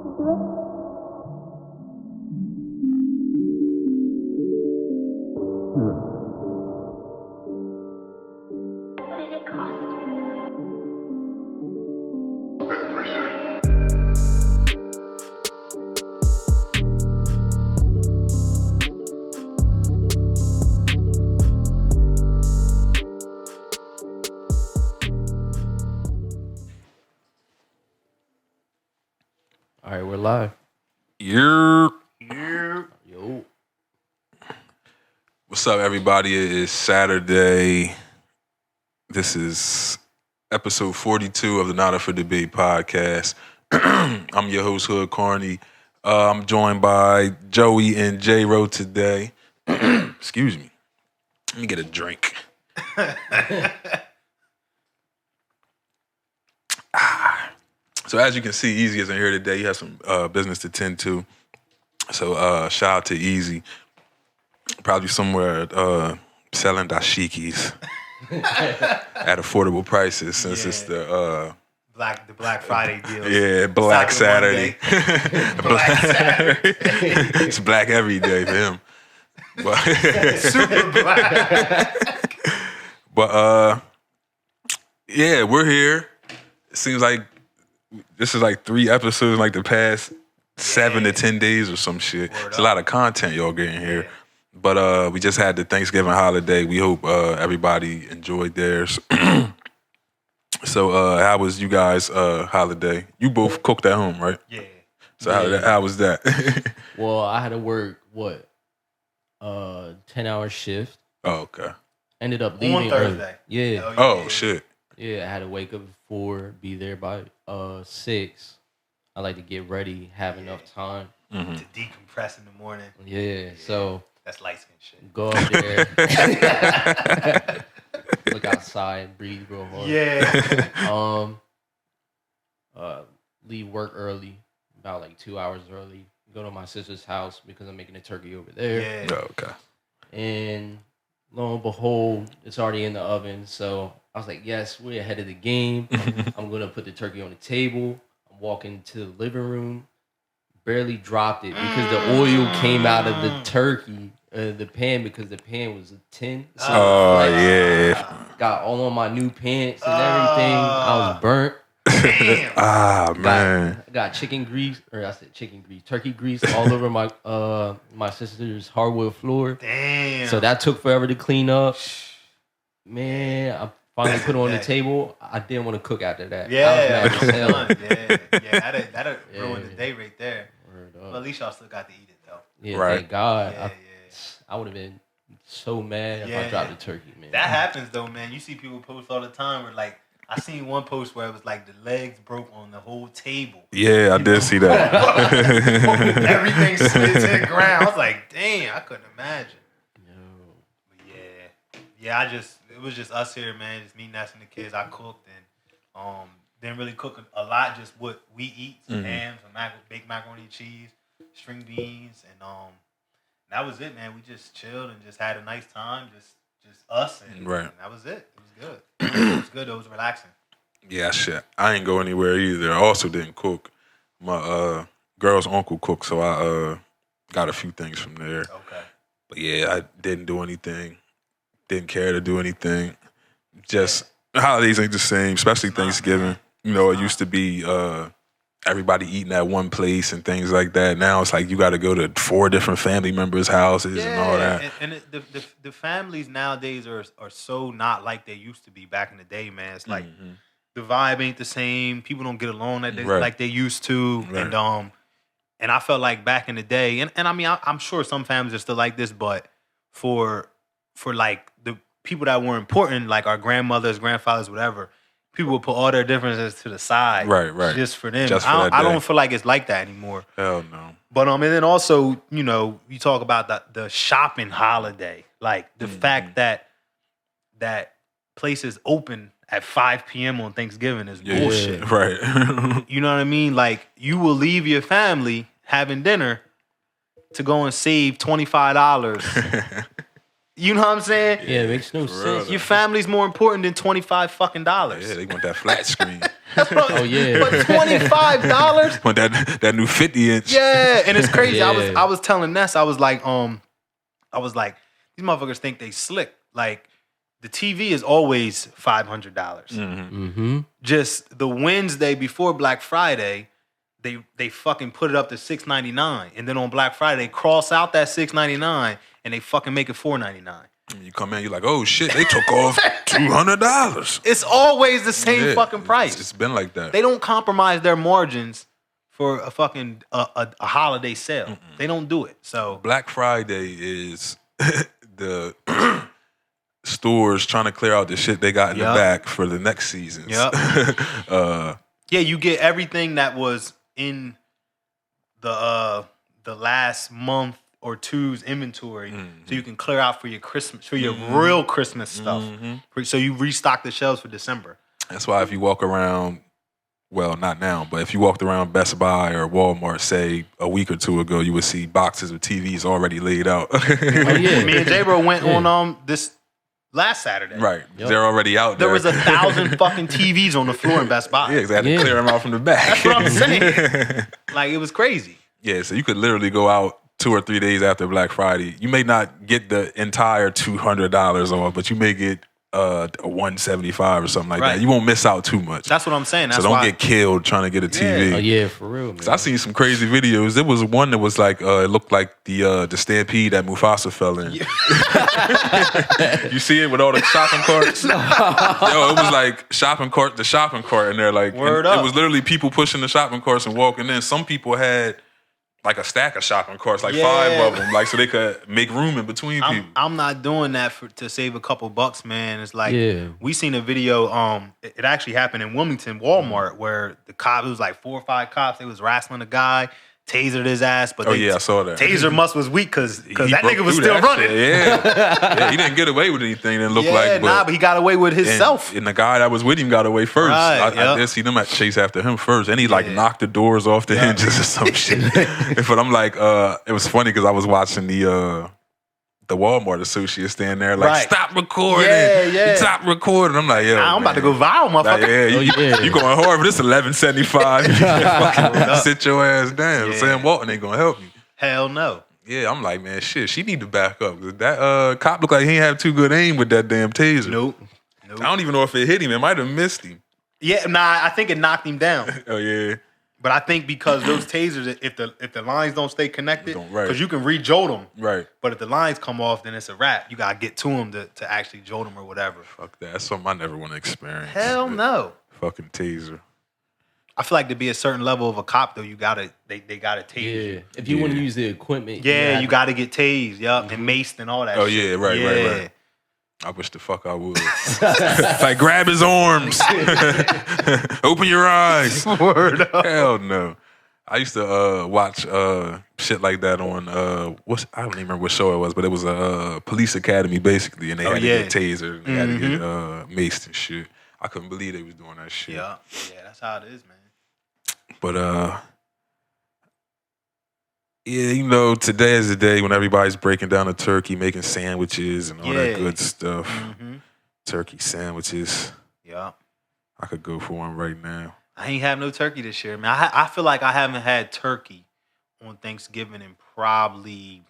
All right, we're live. Yo. What's up, everybody? It is Saturday. This is episode 42 of the Not Up for Debate podcast. I'm your host, Hood Carney. I'm joined by Joey and J-Ro today. Excuse me. Let me get a drink. So as you can see, Easy isn't here today. He has some business to tend to. So shout out to Easy. Probably somewhere selling dashikis at affordable prices since it's the Black Friday deal. Yeah, Black Saturday. Black Saturday. It's black every day for him. But Super black. But yeah, we're here. It seems like this is like 3 episodes in like the past 7 to 10 days or some shit. It's a lot of content y'all getting here. But we just had the Thanksgiving holiday. We hope everybody enjoyed theirs. So how was you guys' holiday? You both cooked at home, right? Yeah. So how was that? Well, I had to work 10-hour shift. Oh, okay. Ended up leaving On Thursday. Early. Yeah. Oh shit. Yeah, I had to wake up at 4, be there by 6. I like to get ready, have enough time. Mm-hmm. To decompress in the morning. Yeah, so That's light skin shit. go up there, look outside, breathe real hard. Yeah. Leave work early, about like 2 hours early. Go to my sister's house because I'm making a turkey over there. Yeah. Oh, okay. And lo and behold, it's already in the oven. So I was like, yes, we're ahead of the game. I'm going to put the turkey on the table. I'm walking to the living room. Barely dropped it because the oil came out of the turkey, the pan, because the pan was a tin. So yeah. got all on my new pants and everything. I was burnt. Damn. Man. Got chicken grease, turkey grease all over my my sister's hardwood floor. Damn. So that took forever to clean up. Man, I finally put it on the table. I didn't want to cook after that. Yeah. I was mad as hell. Yeah. That'd ruin the day right there. But at least y'all still got to eat it though. Yeah, Right. thank God. Yeah, I would have been so mad if I dropped the turkey, man. That happens though, man. You see people post all the time where like I seen one post where it was like the legs broke on the whole table. Yeah, I did see that. Everything slid to the ground. I was like, damn, I couldn't imagine. But yeah, it was just us here, man. Just me, Ness, and the kids. I cooked and didn't really cook a lot. Just what we eat: some ham, some baked macaroni and cheese, string beans, and that was it, man. We just chilled and just had a nice time. Just us, and that was it. It was good. It was good. It was relaxing. Yeah, shit. I ain't go anywhere either. I also didn't cook. My girl's uncle cooked, so I got a few things from there. Okay. But yeah, I didn't do anything. Didn't care to do anything. Just the holidays ain't the same, especially Thanksgiving. You know, it used to be everybody eating at one place and things like that. Now it's like you got to go to 4 different family members' houses and all that. And the families nowadays are so not like they used to be back in the day, man. It's like the vibe ain't the same. People don't get along like they used to. Right. And I felt like back in the day, and I mean, I'm sure some families are still like this, but for like the people that were important, like our grandmothers, grandfathers, whatever, people would put all their differences to the side. Right. Just for them. Just for I don't feel like it's like that anymore. Hell no. But and then also, you know, you talk about the shopping holiday. Like the fact that places open at 5 p.m. on Thanksgiving is bullshit. Right. You know what I mean? Like you will leave your family having dinner to go and save $25. You know what I'm saying? Yeah, it makes no sense. Your family's more important than $25 fucking. Yeah, they want that flat screen. Oh yeah. For $25. When that new 50-inch. Yeah, and it's crazy. Yeah. I was telling Ness, I was like, these motherfuckers think they slick. Like, the TV is always $500. Mm-hmm. Just the Wednesday before Black Friday, they fucking put it up to $699, and then on Black Friday, they cross out that $699 and they fucking make it $499. You come in, you're like, oh shit, they took off $200. It's always the same fucking price. It's been like that. They don't compromise their margins for a fucking a holiday sale. Mm-mm. They don't do it. So Black Friday is the stores trying to clear out the shit they got in the back for the next seasons. Yep. You get everything that was in the last month or two's inventory, so you can clear out for your Christmas, for your real Christmas stuff. So you restock the shelves for December. That's why if you walk around, well, not now, but if you walked around Best Buy or Walmart, say a week or two ago, you would see boxes of TVs already laid out. Oh yeah. Me and J-Bro went on this last Saturday. Right. Yep. They're already out there. There was 1,000 fucking TVs on the floor in Best Buy. Yeah, because they had to clear them out from the back. That's what I'm saying. Like, it was crazy. Yeah, so you could literally go out 2 or 3 days after Black Friday. You may not get the entire $200 off, but you may get a $175 or something like that. You won't miss out too much. That's what I'm saying. That's so don't get killed trying to get a TV. Oh yeah, for real, man. I seen some crazy videos. There was one that was like it looked like the stampede that Mufasa fell in. You see it with all the shopping carts? Yo, it was like the shopping cart, and they're like, it was literally people pushing the shopping carts and walking in. Some people had like a stack of shopping carts, like 5 of them, like so they could make room in between people. I'm not doing that to save a couple bucks, man. It's like we seen a video. It actually happened in Wilmington Walmart where the cop, it was like 4 or 5 cops. They was wrestling a guy, tasered his ass. But I saw that. Taser must was weak because that nigga was still running. Yeah, he didn't get away with anything. It looked like, but he got away with himself. And the guy that was with him got away first. Right, I did see them chase after him first, and he knocked the doors off the hinges or some shit. But I'm like, it was funny because I was watching the Walmart associate stand there like, stop recording. Stop recording. I'm like, yo, I'm about to go viral, motherfucker. Like, you going hard for this $11.75. Sit your ass down. Sam Walton ain't gonna help you. Hell no. Yeah, I'm like, man, shit, she need to back up. That cop looked like he ain't have too good aim with that damn taser. Nope. I don't even know if it hit him. It might have missed him. Yeah, I think it knocked him down. Oh, yeah. But I think because those tasers, if the lines don't stay connected, because you can re-jolt them. Right. But if the lines come off, then it's a wrap. You got to get to them to actually jolt them or whatever. Fuck that. That's something I never want to experience. Hell no. Fucking taser. I feel like to be a certain level of a cop, though, they gotta tase you. If you want to use the equipment. Yeah, you got to get tased, and maced and all that shit. Oh, yeah, right. I wish the fuck I would. Like, grab his arms. Open your eyes. Word up. Hell no. I used to watch shit like that on I don't even remember what show it was, but it was a police academy basically, and they had to get tasered, and they had to get maced and shit. I couldn't believe they was doing that shit. Yeah, that's how it is, man. But yeah, today is the day when everybody's breaking down a turkey, making sandwiches and all that good stuff. Turkey sandwiches. Yeah. I could go for one right now. I ain't have no turkey this year, man. I feel like I haven't had turkey on Thanksgiving in probably,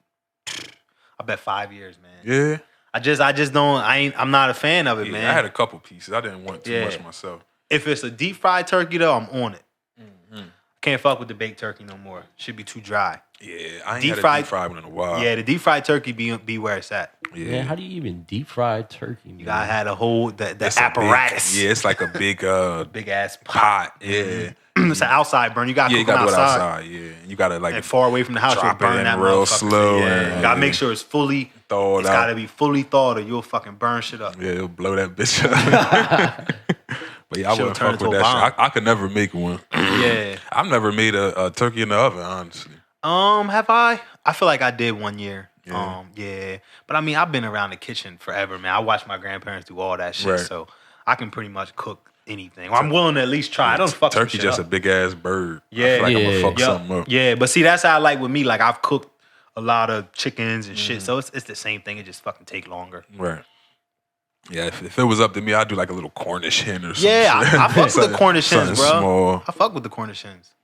I bet 5 years, man. Yeah. I just don't. I'm not a fan of it, man. I had a couple pieces. I didn't want too much myself. If it's a deep fried turkey though, I'm on it. Can't fuck with the baked turkey no more. Should be too dry. Yeah, I ain't had a deep fried one in a while. Yeah, the deep fried turky be where it's at. Yeah. Man, how do you even deep fry turkey? Man? You gotta have a whole the apparatus. It's like a big big ass pot. Yeah. It's an outside burn. You gotta cook it outside. Yeah, you gotta and far away from the house. You burn that real slow. Yeah. You gotta make sure it's fully thawed. It's gotta be fully thawed, or you'll fucking burn shit up. Yeah, it'll blow that bitch up. But yeah, I wouldn't fuck with that shit. I could never make one. Yeah. I've never made a turkey in the oven, honestly. Have I? I feel like I did one year. Yeah. But I mean, I've been around the kitchen forever, man. I watched my grandparents do all that shit, so I can pretty much cook anything. I'm willing to at least try. I don't fuck turkey some shit just up. A big ass bird. Yeah. I feel like I'm gonna fuck something up. Yeah, but see, that's how I like with me. Like, I've cooked a lot of chickens and shit, so it's the same thing. It just fucking take longer. Right. Yeah, if it was up to me, I'd do like a little Cornish hen or something. Yeah, I fuck with the Cornish hens, bro. Small. I fuck with the Cornish hens.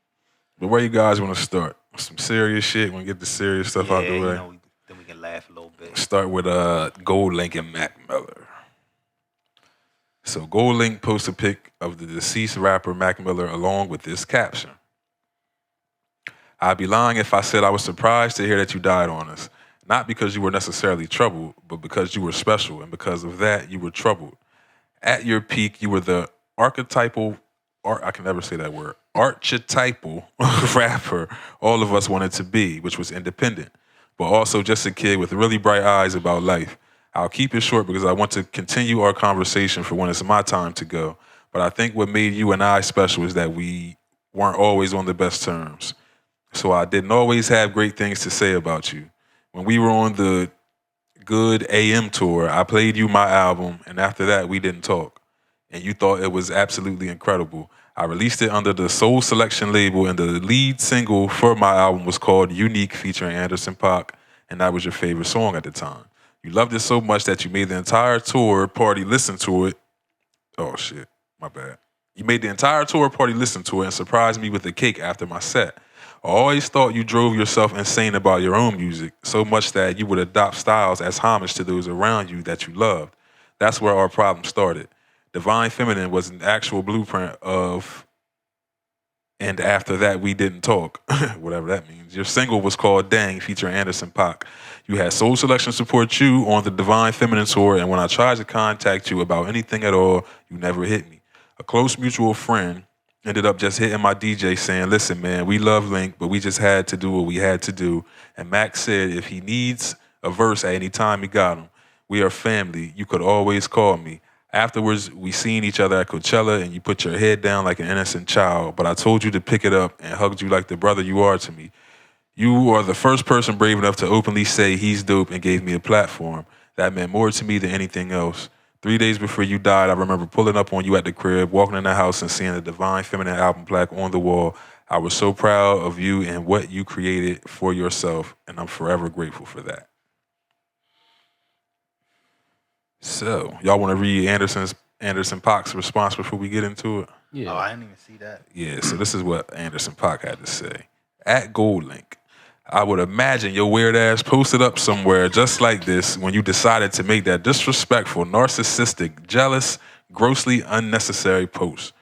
But where you guys want to start? Some serious shit. Want to get the serious stuff out the way? You know, then we can laugh a little bit. Start with Gold Link and Mac Miller. So Gold Link posts a pic of the deceased rapper Mac Miller along with this caption. I'd be lying if I said I was surprised to hear that you died on us. Not because you were necessarily troubled, but because you were special, and because of that, you were troubled. At your peak, you were the archetypal rapper all of us wanted to be, which was independent, but also just a kid with really bright eyes about life. I'll keep it short because I want to continue our conversation for when it's my time to go. But I think what made you and I special is that we weren't always on the best terms. So I didn't always have great things to say about you. When we were on the Good AM tour, I played you my album, and after that, we didn't talk. And you thought it was absolutely incredible. I released it under the Soul Selection label, and the lead single for my album was called Unique, featuring Anderson .Paak, and that was your favorite song at the time. You loved it so much that you made the entire tour party listen to it. Oh, shit. My bad. You made the entire tour party listen to it and surprised me with a cake after my set. I always thought you drove yourself insane about your own music, so much that you would adopt styles as homage to those around you that you loved. That's where our problem started. Divine Feminine was an actual blueprint of, and after that we didn't talk, whatever that means. Your single was called Dang, featuring Anderson .Paak. You had Soul Selection support you on the Divine Feminine tour, and when I tried to contact you about anything at all, you never hit me. A close mutual friend ended up just hitting my DJ saying, listen, man, we love Link, but we just had to do what we had to do. And Mac said if he needs a verse at any time, he got him. We are family. You could always call me. Afterwards, we seen each other at Coachella, and you put your head down like an innocent child, but I told you to pick it up and hugged you like the brother you are to me. You are the first person brave enough to openly say he's dope and gave me a platform. That meant more to me than anything else. 3 days before you died, I remember pulling up on you at the crib, walking in the house and seeing the Divine Feminine album plaque on the wall. I was so proud of you and what you created for yourself, and I'm forever grateful for that. So, y'all want to read Anderson .Paak's response before we get into it? Yeah. Oh, I didn't even see that. Yeah, so this is what Anderson .Paak had to say. At Gold Link, I would imagine your weird ass posted up somewhere just like this when you decided to make that disrespectful, narcissistic, jealous, grossly unnecessary post.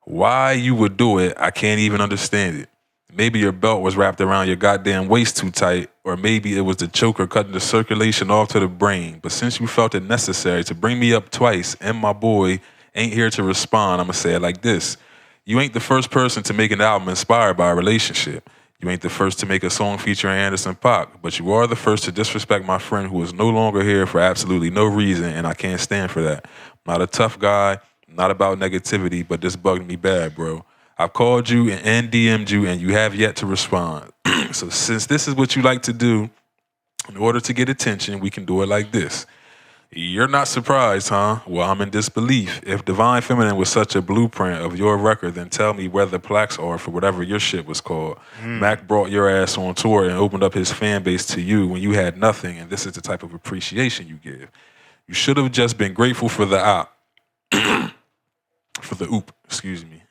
Why you would do it, I can't even understand it. Maybe your belt was wrapped around your goddamn waist too tight, or maybe it was the choker cutting the circulation off to the brain. But since you felt it necessary to bring me up twice and my boy ain't here to respond, I'ma say it like this. You ain't the first person to make an album inspired by a relationship. You ain't the first to make a song featuring Anderson .Paak, but you are the first to disrespect my friend who is no longer here for absolutely no reason, and I can't stand for that. I'm not a tough guy, not about negativity, but this bugged me bad, bro. I've called you and DM'd you, and you have yet to respond. So since this is what you like to do, in order to get attention, we can do it like this. You're not surprised, huh? Well, I'm in disbelief. If Divine Feminine was such a blueprint of your record, then tell me where the plaques are for whatever your shit was called. Mac brought your ass on tour and opened up his fan base to you when you had nothing, and this is the type of appreciation you give. You should have just been grateful for the excuse me.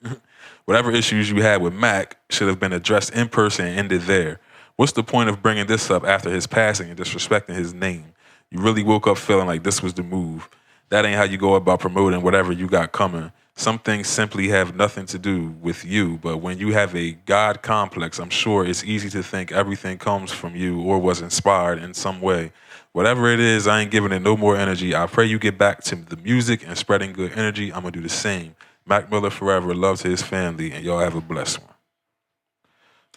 Whatever issues you had with Mac should have been addressed in person and ended there. What's the point of bringing this up after his passing and disrespecting his name? You really woke up feeling like this was the move. That ain't how you go about promoting whatever you got coming. Some things simply have nothing to do with you, but when you have a God complex, I'm sure it's easy to think everything comes from you or was inspired in some way. Whatever it is, I ain't giving it no more energy. I pray you get back to the music and spreading good energy. I'm going to do the same. Mac Miller forever, love to his family, and y'all have a blessed one.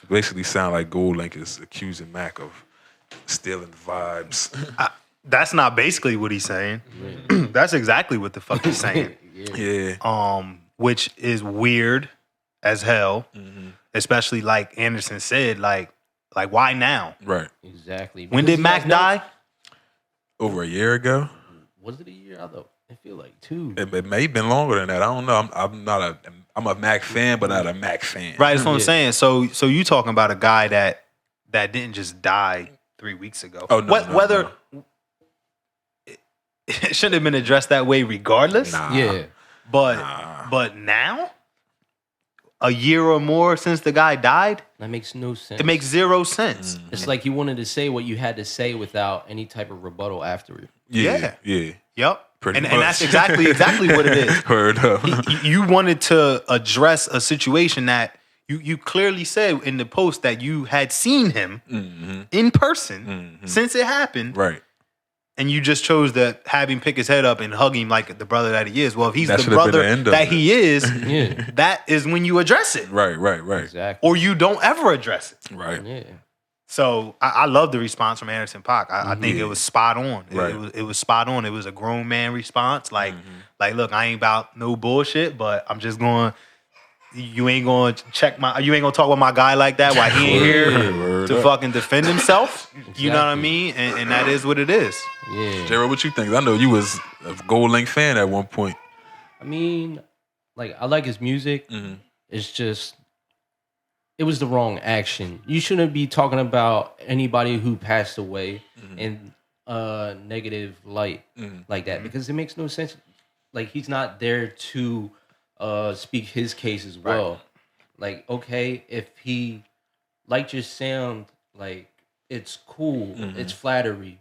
It basically sound like Gold Link is accusing Mac of stealing vibes. That's not basically what he's saying. Yeah. That's exactly what the fuck he's saying. Yeah. Which is weird as hell. Mm-hmm. Especially like Anderson said, like why now? Right. Exactly. When did Mac die? Over a year ago. Was it a year? I feel like 2. It may have been longer than that. I don't know. I'm a Mac fan, but not a Mac fan. Right. That's what I'm saying. So you talking about a guy that didn't just die 3 weeks ago? Oh no. Whether shouldn't have been addressed that way regardless. Nah. Yeah. But now, a year or more since the guy died, That makes no sense. it makes zero sense. It's like you wanted to say what you had to say without any type of rebuttal after it. Yeah. Yep. Pretty And much. that's exactly what it is. Heard up. You wanted to address a situation that you clearly said in the post that you had seen him in person since it happened. Right. And you just chose to have him pick his head up and hug him like the brother that he is. Well, if he's That the should have been brother the end of that it. he is, Yeah. that is when you address it. Right. Exactly. Or you don't ever address it. Right. Yeah. So I love the response from Anderson .Paak. I think it was spot on. Right. It was spot on. It was a grown man response. Like, look, I ain't about no bullshit, but I'm just going. You ain't gonna talk with my guy like that while he ain't here Word to up. fucking defend himself. You know what I Exactly. mean? And that is what it is. Yeah. Jared, what you think? I know you was a Gold Link fan at one point. I mean, like, I like his music. It's just, it was the wrong action. You shouldn't be talking about anybody who passed away in a negative light like that because it makes no sense. Like, he's not there to speak his case as well. Like, okay, if he liked your sound, like, it's cool, it's flattery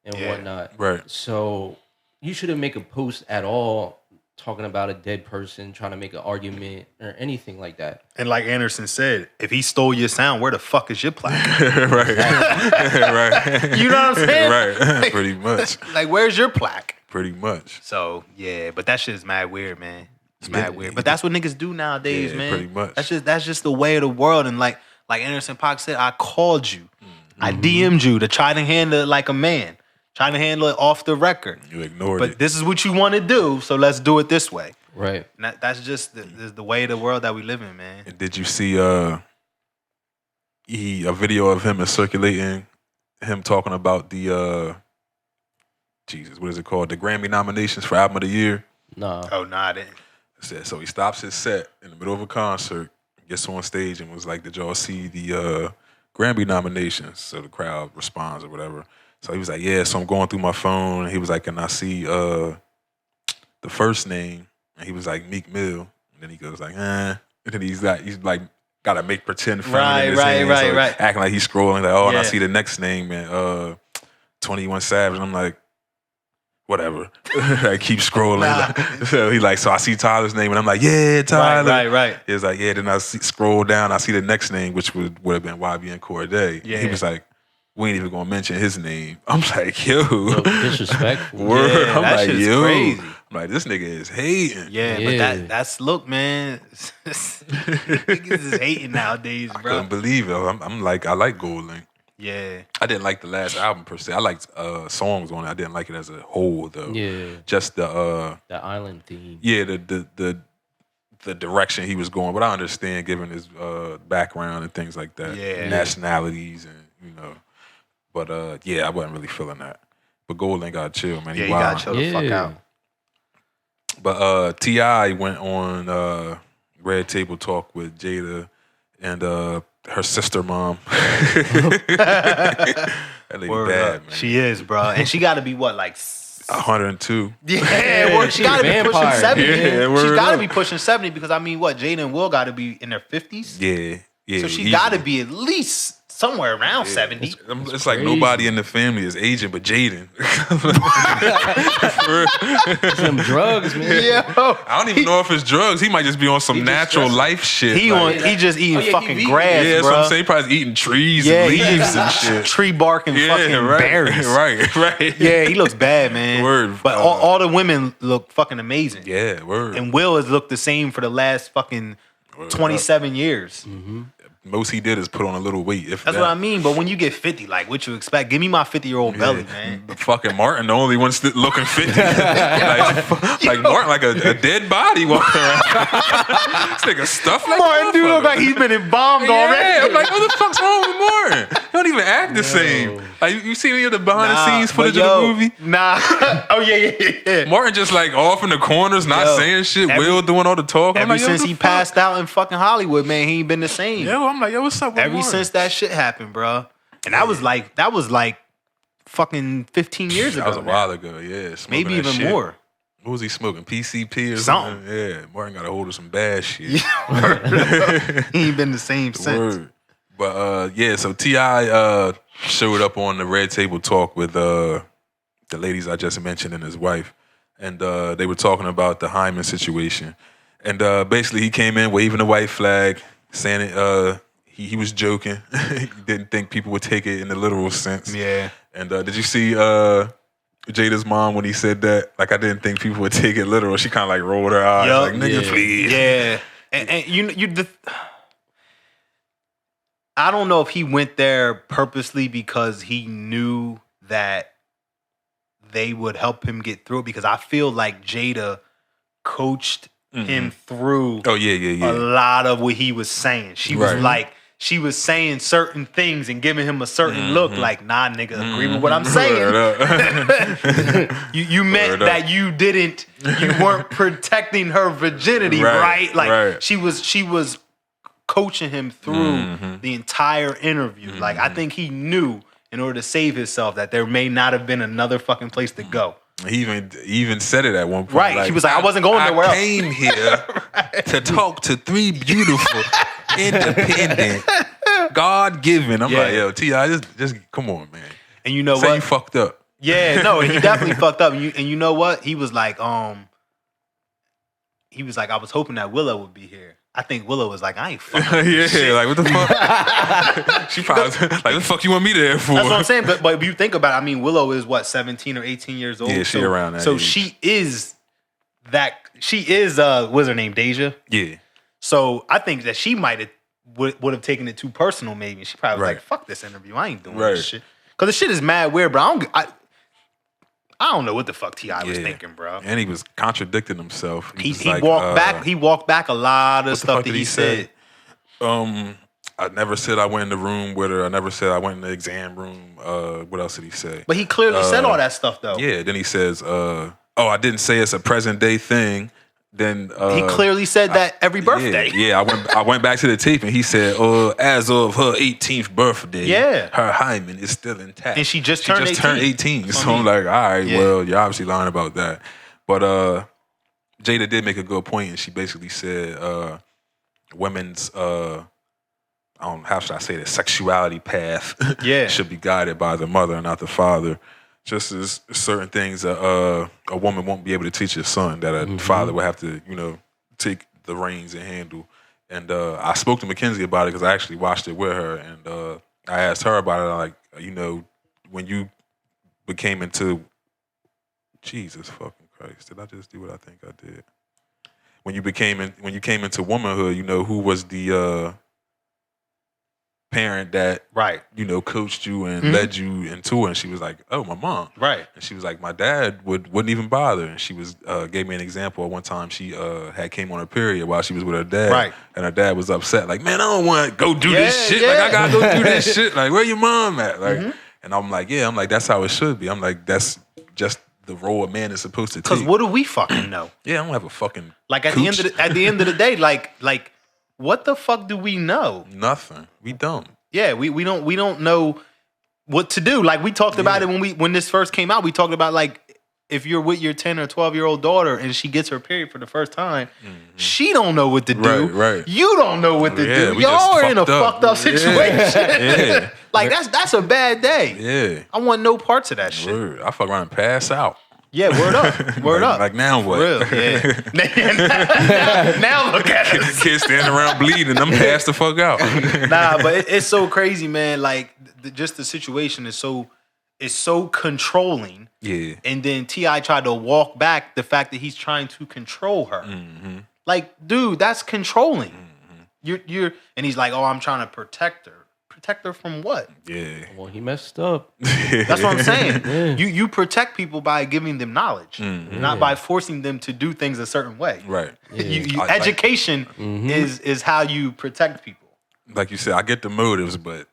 and whatnot. Right. So you shouldn't make a post at all talking about a dead person, trying to make an argument or anything like that. And like Anderson said, if he stole your sound, where the fuck is your plaque? Right. Right. You know what I'm saying? Right. Pretty much. Like, where's your plaque? Pretty much. So yeah, but that shit's mad weird, man. It's mad weird. But that's what niggas do nowadays, Yeah, man. pretty much. That's just the way of the world. And like Anderson .Paak said, I called you. I DM'd you to try to handle it like a man. Try to handle it off the record. You ignored But it. this is what you want to do, so let's do it this way. Right. And that's just the way of the world that we live in, man. And did you see a video of him is circulating, him talking about the what is it called? The Grammy nominations for Album of the Year. No. Oh, nah, I didn't. So he stops his set in the middle of a concert, gets on stage and was like, "Did y'all see the Grammy nominations?" So the crowd responds or whatever. So he was like, "Yeah." So I'm going through my phone. And he was like, "Can I see the first name?" And he was like, "Meek Mill." And then he goes like, "Eh." And then he's like, gotta make pretend phone in his hand, so right. acting like he's scrolling. Like, oh, and I Yeah. see the next name, man. 21 Savage. And I'm like, whatever. I keep scrolling. So he like, so I see Tyler's name, and I'm like, yeah, Tyler. Right. He was like, yeah. Then scroll down, I see the next name, which would have been YB and Corday. Yeah. He was like, we ain't even gonna mention his name. I'm like, yo, Disrespectful. word. Yeah, I'm that like, shit's yo. crazy. I'm like, this nigga is hating. Yeah, Yeah. but that's look, man. Niggas is hating nowadays, I bro. couldn't believe it. I'm like, I like Gold Link. Yeah. I didn't like the last album per se. I liked songs on it. I didn't like it as a whole though. Yeah. Just the island theme. yeah, the direction he was going. But I understand given his background and things like that. Yeah. Nationalities and but yeah, I wasn't really feeling that. But Gold Link got chill, man. He Yeah, you wild. gotta chill the fuck out. But T.I. went on Red Table Talk with Jada and her sister mom. That lady Word bad, up. man. She is, bro. And she gotta be what, like 102. yeah, well, she gotta be pushing Vampire. 70. Yeah, She's word gotta up. be pushing 70 because I mean what, Jada and Will gotta be in their 50s. Yeah. So she easily. gotta be at least somewhere around 70. It's like crazy. nobody in the family is aging but Jaden. Some drugs, man. Yo. I don't even know if it's drugs. He might just be on some just natural stressing. life shit. He just eating he fucking vegan. grass, yeah, that's bro. what I'm saying. He probably eating trees Yeah, and he leaves eats and shit. tree bark and Yeah, fucking right, berries. right. Yeah, he looks bad, man. Word. But all the women look fucking amazing. Yeah, word. And Will has looked the same for the last fucking 27 years. Most he did is put on a little weight. If That's that. what I mean. But when you get 50, like, what you expect? Give me my 50-year-old belly, man. Fucking Martin, the only one looking 50. like Martin, like a dead body walking around. This nigga stuff like Martin do look motherfucker. like he's been embalmed Yeah, already. I'm like, what the fuck's wrong with Martin? He don't even act the same. Like, you see any of the behind the scenes footage of the movie? Nah. Oh, yeah. Martin just like off in the corners, not Yo, saying shit. Will doing all the talking. I'm Ever like, yo, since what he the fuck? passed out in fucking Hollywood, man, he ain't been the same. Yo, I'm like, yo, what's up with Ever Martin? since that shit happened, bro. And that was like fucking 15 years ago. That was a while ago, yeah. Maybe even more. What was he smoking? PCP or something? Yeah, Martin got a hold of some bad shit. He ain't been the same since. Word. But so T.I. showed up on the Red Table Talk with the ladies I just mentioned and his wife. And they were talking about the Hyman situation. And basically he came in waving the white flag, saying it, he was joking. He didn't think people would take it in the literal sense. Yeah. And did you see Jada's mom when he said that? Like, I didn't think people would take it literal. She kind of like rolled her eyes, like, nigga, please. Yeah. And I don't know if he went there purposely because he knew that they would help him get through it, because I feel like Jada coached him through a lot of what he was saying. She was like, she was saying certain things and giving him a certain look like, nah, nigga, agree with what I'm saying. you meant that you weren't protecting her virginity, right? Like she was coaching him through the entire interview. Like, I think he knew in order to save himself that there may not have been another fucking place to go. He even said it at one point. Right. Like, he was like, I wasn't going nowhere else. I came here to talk to three beautiful, independent, God-given. I'm like, yo, T.I., just come on, man. And you know Say what? you fucked up. Yeah, no, he definitely fucked up. And you know what? He was like, I was hoping that Willow would be here. I think Willow was like, I ain't fucking shit. Like, what the fuck? She probably like, what the fuck you want me there for? That's what I'm saying. But if you think about it, I mean, Willow is what, 17 or 18 years old? Yeah, she around that So age. she is what's her name, Deja? Yeah. So I think that she might have would have taken it too personal, maybe. She probably was like, fuck this interview. I ain't doing this shit. Because the shit is mad weird, bro. I don't know what the fuck T.I. was thinking, bro. And he was contradicting himself. He walked back. He walked back a lot of stuff that he said. I never said I went in the room with her. I never said I went in the exam room. What else did he say? But he clearly said all that stuff, though. Yeah. Then he says, I didn't say it's a present day thing. Then he clearly said that every birthday. Yeah, I went back to the tape and he said, as of her 18th birthday, her hymen is still intact. And she just turned 18. So I'm like, all right, well, you're obviously lying about that. But Jada did make a good point, and she basically said women's how should I say this, sexuality path should be guided by the mother and not the father. Just as certain things a woman won't be able to teach her son, that a father would have to, take the reins and handle. And I spoke to Mackenzie about it because I actually watched it with her, and I asked her about it. Like, when you became into Jesus fucking Christ, did I just do what I think I did? When you came into womanhood, who was the parent that coached you and led you into it? And she was like, oh, my mom. Right. And she was like, my dad wouldn't even bother. And she was gave me an example of one time she had came on her period while she was with her dad. Right. And her dad was upset, like, man, I don't want to go do this shit. Like, I gotta go do this shit. Like, where your mom at? Like, and I'm like, that's how it should be. I'm like, that's just the role a man is supposed to take. Because what do we fucking know? Yeah, I don't have a fucking like at the end of the day, like what the fuck do we know? Nothing. We don't. Yeah, we don't know what to do. Like, we talked about it when this first came out. We talked about, like, if you're with your 10 or 12-year-old daughter and she gets her period for the first time, she don't know what to do. Right. You don't know what to do. Y'all are in a fucked up situation. Like, that's a bad day. Yeah. I want no parts of that shit. Word. I fuck around and pass out. Yeah, word up. Word up. Like, now what? Real, yeah. now look at us. Kids standing around bleeding. I'm passed the fuck out. Nah, but it's so crazy, man. Like, just the situation is so controlling. Yeah. And then T.I. tried to walk back the fact that he's trying to control her. Like, dude, that's controlling. You're and he's like, oh, I'm trying to protect her. Protect her from what? Yeah. Well, he messed up. That's what I'm saying. You protect people by giving them knowledge, not by forcing them to do things a certain way. Right. Education is how you protect people. Like you said, I get the motives, but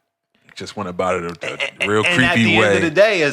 just went about it a real creepy way. And at the end of the day,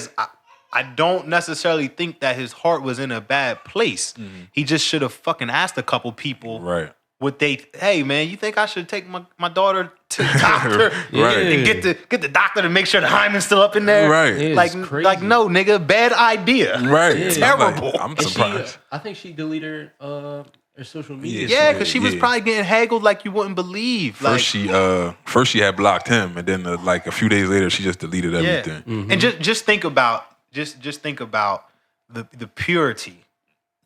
I don't necessarily think that his heart was in a bad place. He just should have fucking asked a couple people. Right. hey man, you think I should take my daughter to the doctor and get the doctor to make sure the hymen's still up in there? Right. Yeah, Like no, nigga, bad idea. Right. Yeah. Terrible. I'm surprised. I think she deleted her social media. Yeah, because she was probably getting haggled like you wouldn't believe. First she had blocked him, and then like a few days later she just deleted everything. Mm-hmm. And just think about the purity.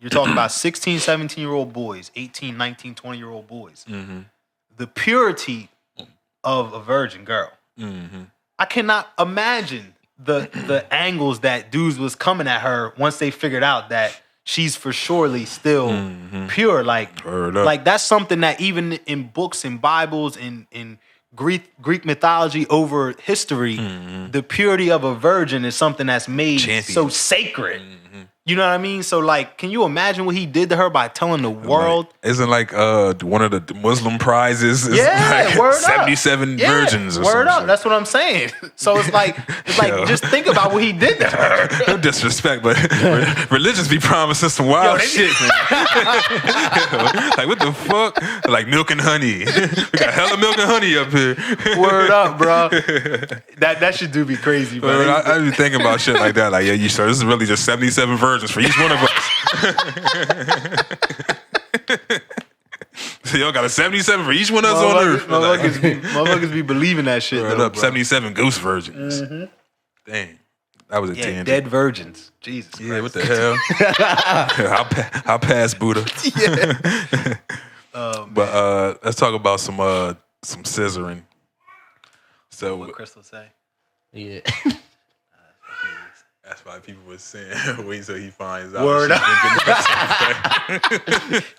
You're talking about 16, 17-year-old boys, 18, 19, 20-year-old boys. Mm-hmm. The purity of a virgin girl. Mm-hmm. I cannot imagine the angles that dudes was coming at her once they figured out that she's for surely still pure. Like that's something that even in books and Bibles and in Greek mythology over history, the purity of a virgin is something that's made so sacred. You know what I mean? So, like, can you imagine what he did to her by telling the world? Isn't like one of the Muslim prizes? Is like word 77 up. virgins or word up. something. That's what I'm saying. So it's like just think about what he did to her. No disrespect, but religions be promising some wild shit, man. Like, what the fuck? Like milk and honey. We got hella milk and honey up here. Word up, bro. That shit do be crazy, bro. I be thinking about shit like that. Like, yeah, this is really just 77 virgins for each one of us. So y'all got a 77 for each one of us on earth. Motherfuckers be believing that shit. Though, up 77 ghost virgins. Dang. That was a tangent. Dead virgins. Jesus Christ. Yeah, what the hell? I'll pass Buddha. Yeah. But let's talk about some scissoring. So What Crystal say? Yeah. that's why people were saying, wait till he finds out. Word up.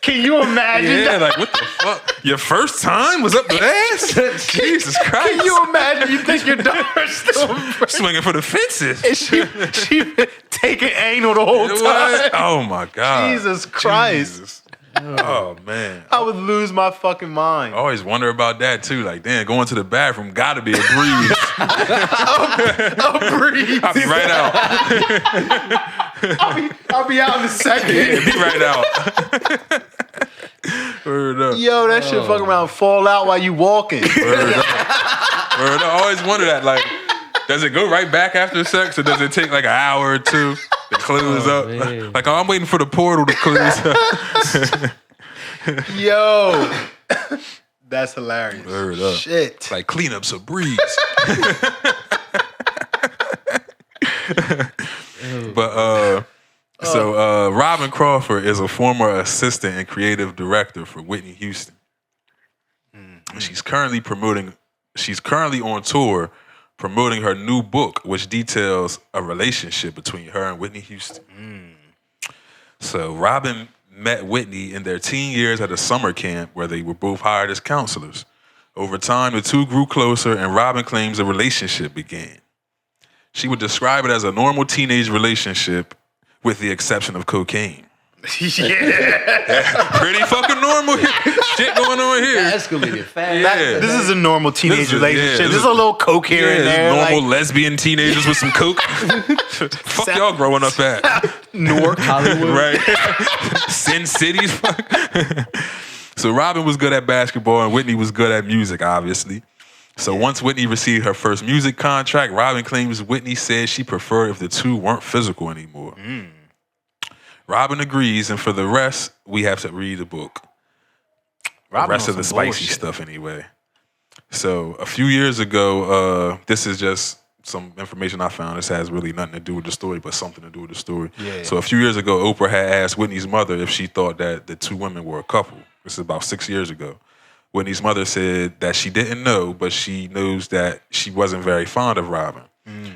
Can you imagine that? Like, what the fuck? Your first time was up the ass? Jesus Christ. Can you imagine? You think your daughter's still swinging for the fences? And she taking anal the whole time? Oh my God. Jesus Christ. Jesus. Oh man. I would lose my fucking mind. I always wonder about that too. Like, damn, going to the bathroom gotta be a breeze. I'll breathe. I'll be right out. I'll be out in a second. Yeah, be right out. Word up. Yo, that shit fucking around fall out while you walking. Word up. I always wonder that. Like, does it go right back after sex, or does it take like an hour or two to close up? Man. Like, I'm waiting for the portal to close up. Yo. That's hilarious. Word up. Shit. Like, cleanup's a breeze. But Robin Crawford is a former assistant and creative director for Whitney Houston. She's currently on tour promoting her new book, which details a relationship between her and Whitney Houston. So Robin met Whitney in their teen years at a summer camp where they were both hired as counselors. Over time, the two grew closer, and Robin claims a relationship began. She would describe it as a normal teenage relationship with the exception of cocaine. Yeah. Pretty fucking normal shit going on here. That escalated fast. Yeah. This is a normal teenage relationship. this There's is a little coke here and there. Normal lesbian teenagers with some coke. Fuck y'all growing up at. Newark, Hollywood. Right. Sin Cities. So Robin was good at basketball and Whitney was good at music, obviously. So once Whitney received her first music contract, Robin claims Whitney said she preferred if the two weren't physical anymore. Robin agrees, and for the rest, we have to read the book. The rest of the spicy stuff anyway. So a few years ago, this is just some information I found. This has really nothing to do with the story, but something to do with the story. Yeah. So a few years ago, Oprah had asked Whitney's mother if she thought that the two women were a couple. This is about 6 years ago. Whitney's mother said that she didn't know, but she knows that she wasn't very fond of Robin,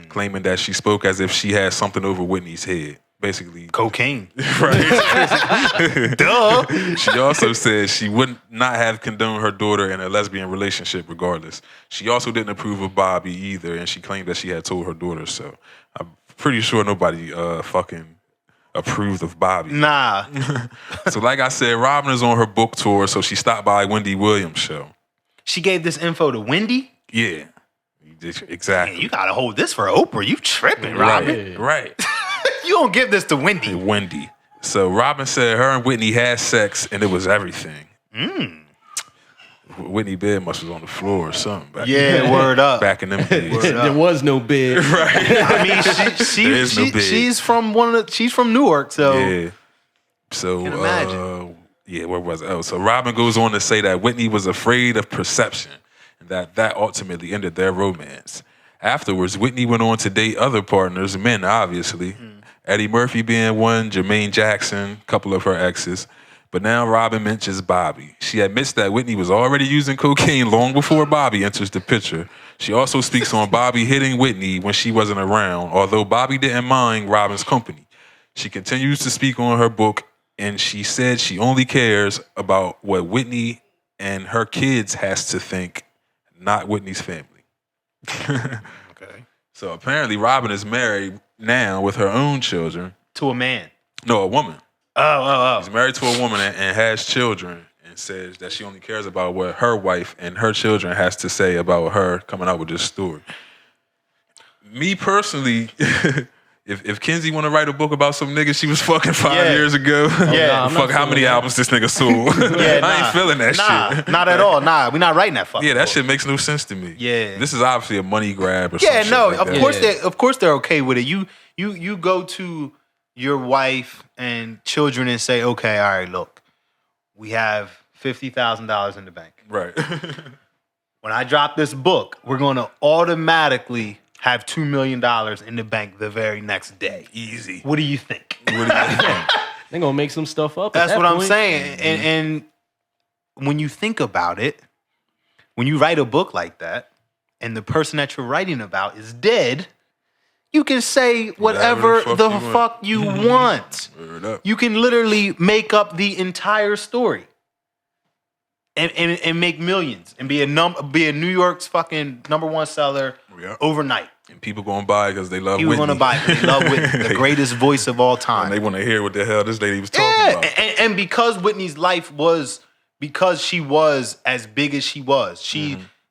claiming that she spoke as if she had something over Whitney's head. Basically, cocaine. Right. Duh. She also said she would not have condoned her daughter in a lesbian relationship regardless. She also didn't approve of Bobby either, and she claimed that she had told her daughter so. I'm pretty sure nobody fucking approved of Bobby. Nah. So like I said, Robin is on her book tour, so she stopped by Wendy Williams' show. She gave this info to Wendy? Yeah. Exactly. Man, you gotta hold this for Oprah. You tripping, Robin. Right. You don't give this to Wendy. Wendy. So Robin said her and Whitney had sex and it was everything. Whitney bed must was on the floor or something. Word up. Back in them days. There was no bed. Right. I mean, she's from she's from Newark, so yeah. So can imagine. Where was I? Oh, so Robin goes on to say that Whitney was afraid of perception and that ultimately ended their romance. Afterwards, Whitney went on to date other partners, men obviously. Eddie Murphy being one, Jermaine Jackson, a couple of her exes. But now Robin mentions Bobby. She admits that Whitney was already using cocaine long before Bobby enters the picture. She also speaks on Bobby hitting Whitney when she wasn't around, although Bobby didn't mind Robin's company. She continues to speak on her book, and she said she only cares about what Whitney and her kids has to think, not Whitney's family. Okay. So apparently Robin is married now with her own children. To a man. No, a woman. Oh. She's married to a woman and has children and says that she only cares about what her wife and her children has to say about her coming out with this story. Me personally, if Kenzie want to write a book about some nigga she was fucking 5 years ago, fuck how many albums this nigga sold. I ain't feeling that shit. Not at all. Nah, we're not writing that fucking that book. shit makes no sense to me. Yeah. This is obviously a money grab or something. Of course they're okay with it. You go to your wife and children and say, okay, all right, look, we have $50,000 in the bank. Right. When I drop this book, we're going to automatically have $2 million in the bank the very next day. Easy. What do you think? They're gonna make some stuff up. That's at that what I'm point. saying. And when you think about it, when you write a book like that, and the person that you're writing about is dead, you can say whatever the fuck you want. You can literally make up the entire story. And make millions and be a New York's fucking #1 seller overnight. And people gonna buy because they love Whitney. People gonna buy because they love Whitney, the greatest voice of all time. And they want to hear what the hell this lady was talking about. And because Whitney's life was, because she was as big as she was,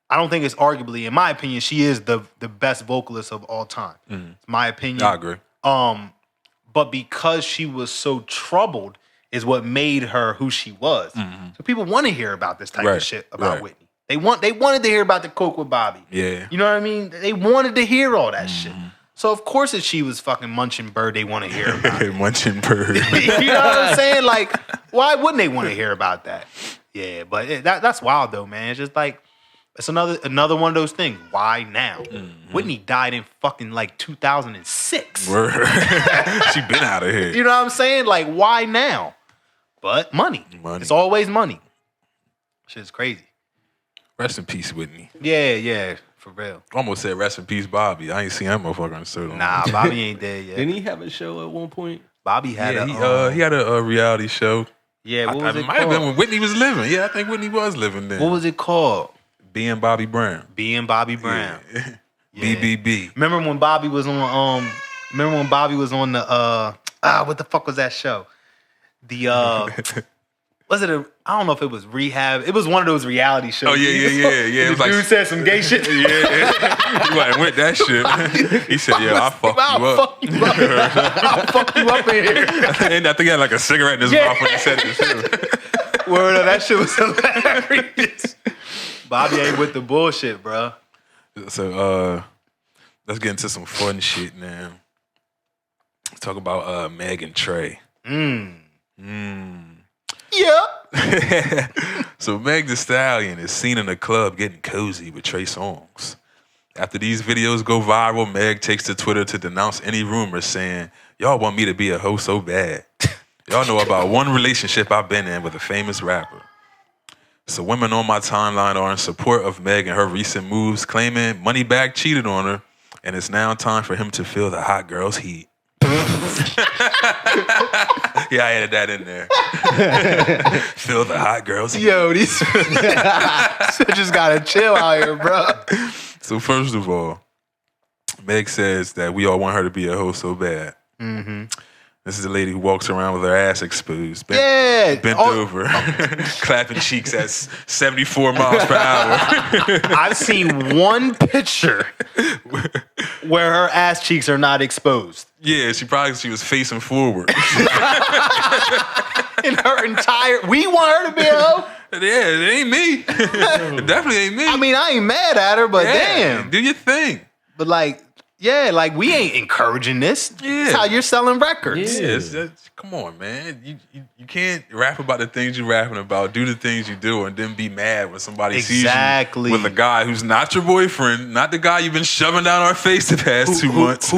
I don't think it's arguably, in my opinion, she is the best vocalist of all time. It's my opinion. I agree. But because she was so troubled is what made her who she was. So people want to hear about this type of shit about Whitney. They wanted to hear about the coke with Bobby. Yeah. You know what I mean? They wanted to hear all that shit. So of course if she was fucking munching bird, they want to hear about it. Munching bird. You know what I'm saying? Like, why wouldn't they want to hear about that? Yeah, but that's wild though, man. It's just like, it's another one of those things. Why now? Whitney died in fucking like 2006. Word. She been out of here. You know what I'm saying? Like, why now? But money. It's always money. Shit's crazy. Rest in peace, Whitney. Yeah, for real. Almost said rest in peace, Bobby. I ain't seen that motherfucker on the Nah, Bobby ain't dead yet. Didn't he have a show at one point? Bobby had he had a reality show. Yeah, what was it might have called? been when Whitney was living. Yeah, I think Whitney was living then. What was it called? Being Bobby Brown. Being Bobby Brown. Yeah. Yeah. BBB. Remember when Bobby was on the what the fuck was that show? The was it I don't know if it was Rehab. It was one of those reality shows. Oh, yeah. The dude said some gay shit. Yeah. He went with that shit. He said, I'll fuck you up. I'll fuck you up in here. And I think he had like a cigarette in his mouth when he said it too. Word up, that shit was hilarious. Bobby ain't with the bullshit, bro. So let's get into some fun shit now. Let's talk about Meg Trey. Yeah. So Meg Thee Stallion is seen in a club getting cozy with Trey Songz. After these videos go viral, Meg takes to Twitter to denounce any rumors saying, y'all want me to be a hoe so bad. Y'all know about one relationship I've been in with a famous rapper. So women on my timeline are in support of Meg and her recent moves, claiming Moneybagg cheated on her, and it's now time for him to feel the hot girl's heat. Yeah, I added that in there. Feel the hot girl's heat. Yo, these just gotta chill out here, bro. So first of all, Meg says that we all want her to be a hoe so bad. This is the lady who walks around with her ass exposed. Bent over, clapping cheeks at 74 miles per hour. I've seen one picture where her ass cheeks are not exposed. Yeah, she was facing forward. In her entire... We want her to be a hoe? Yeah, it ain't me. It definitely ain't me. I mean, I ain't mad at her, but damn. Do your thing. But like, yeah, like we ain't encouraging this. Yeah. That's how you're selling records. Yeah, come on, man. You can't rap about the things you're rapping about, do the things you do, and then be mad when somebody sees you with a guy who's not your boyfriend, not the guy you've been shoving down our face the past 2 months.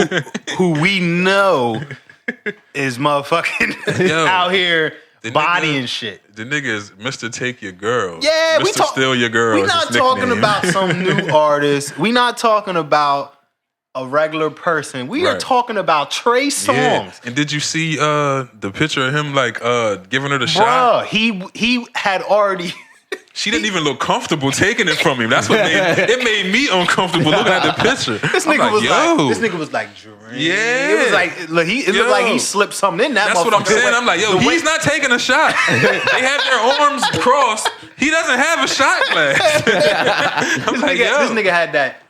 Who we know is motherfucking out here bodying shit. The nigga is Mr. Take Your Girl. Yeah, Mr. Steal Your Girl. We're not talking about some new artist. We're not talking about a regular person. We are talking about Trey Songz. Yeah. And did you see the picture of him like giving her the shot? He had already... She didn't even look comfortable taking it from him. That's what made me uncomfortable looking at the picture. This nigga was like, yeah. It was like, look, it looked like he slipped something in that. That's what I'm saying. I'm like, he's not taking a shot. They have their arms crossed. He doesn't have a shot glass. This nigga had that.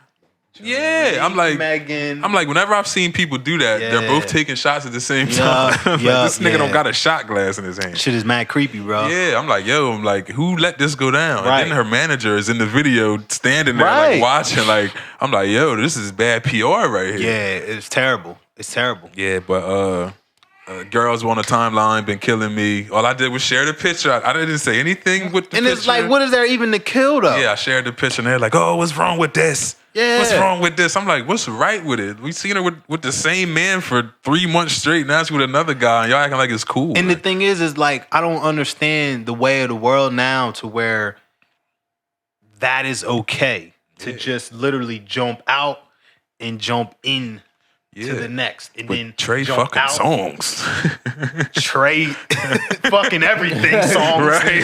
Yeah, I'm like, Megan. I'm like, whenever I've seen people do that, they're both taking shots at the same time. This nigga don't got a shot glass in his hand. Shit is mad creepy, bro. Yeah, I'm like, who let this go down? Right. And then her manager is in the video standing there like watching. Like, I'm like, this is bad PR right here. Yeah, it's terrible. It's terrible. Yeah, but girls on the timeline been killing me. All I did was share the picture. I didn't say anything with the picture. And it's like, what is there even to kill though? Yeah, I shared the picture and they're like, oh, what's wrong with this? Yeah. What's wrong with this? I'm like, what's right with it? We seen her with the same man for 3 months straight. Now she's with another guy, and y'all acting like it's cool. And the thing is like, I don't understand the way of the world now to where that is okay to just literally jump out and jump in to the next, and then Trey jump fucking out. songs. Trey fucking everything songs. Right.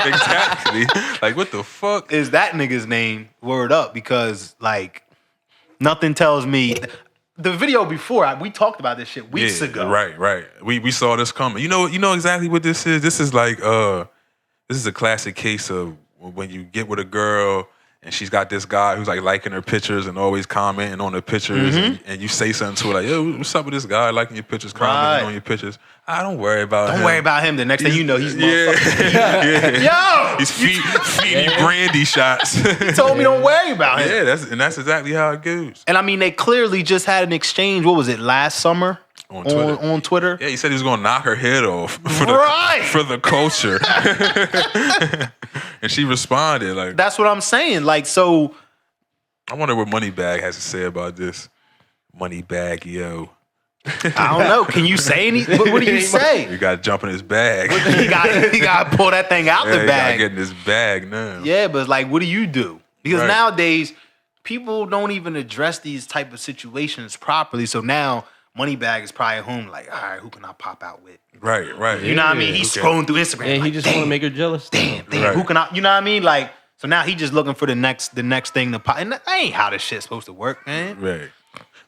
Exactly. Like, what the fuck is that nigga's name? Word up, because like nothing tells me. The video before, we talked about this shit weeks ago. Right. We saw this coming. You know exactly what this is. This is like this is a classic case of when you get with a girl and she's got this guy who's like liking her pictures and always commenting on the pictures, and you say something to her like, yo, what's up with this guy liking your pictures, commenting on your pictures? Don't worry about him. Don't worry about him. The next thing you know, he's Yo! He's feeding you brandy shots. He told me don't worry about him. Yeah, that's exactly how it goes. And I mean, they clearly just had an exchange, what was it, last summer? On Twitter. Yeah, he said he was gonna knock her head off for the culture. And she responded like, that's what I'm saying. Like, so I wonder what Moneybag has to say about this. Moneybag, yo. I don't know. Can you say anything? What do you say? You gotta jump in his bag. He gotta pull that thing out the bag. You gotta get in his bag now. Yeah, but like, what do you do? Because nowadays people don't even address these type of situations properly. So now Moneybag is probably at home like, all right, who can I pop out with? Right. You know what I mean? He's scrolling through Instagram. Yeah, like, he just want to make her jealous. Damn. Who can I? You know what I mean? Like, so now he just looking for the next thing to pop. And that ain't how this shit's supposed to work, man. Right.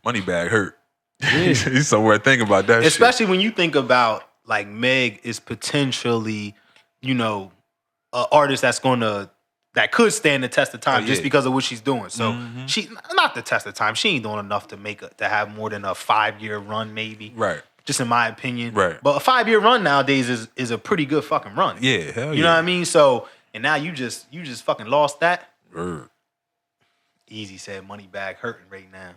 Moneybag hurt. He's somewhere thinking about that. Especially when you think about like Meg is potentially, an artist that could stand the test of time just because of what she's doing. So she not the test of time. She ain't doing enough to have more than a 5-year run, maybe. Right. Just in my opinion. Right. But a 5-year run nowadays is a pretty good fucking run. Yeah, hell yeah. You know what I mean? So, and now you just fucking lost that. Easy said Moneybag hurting right now.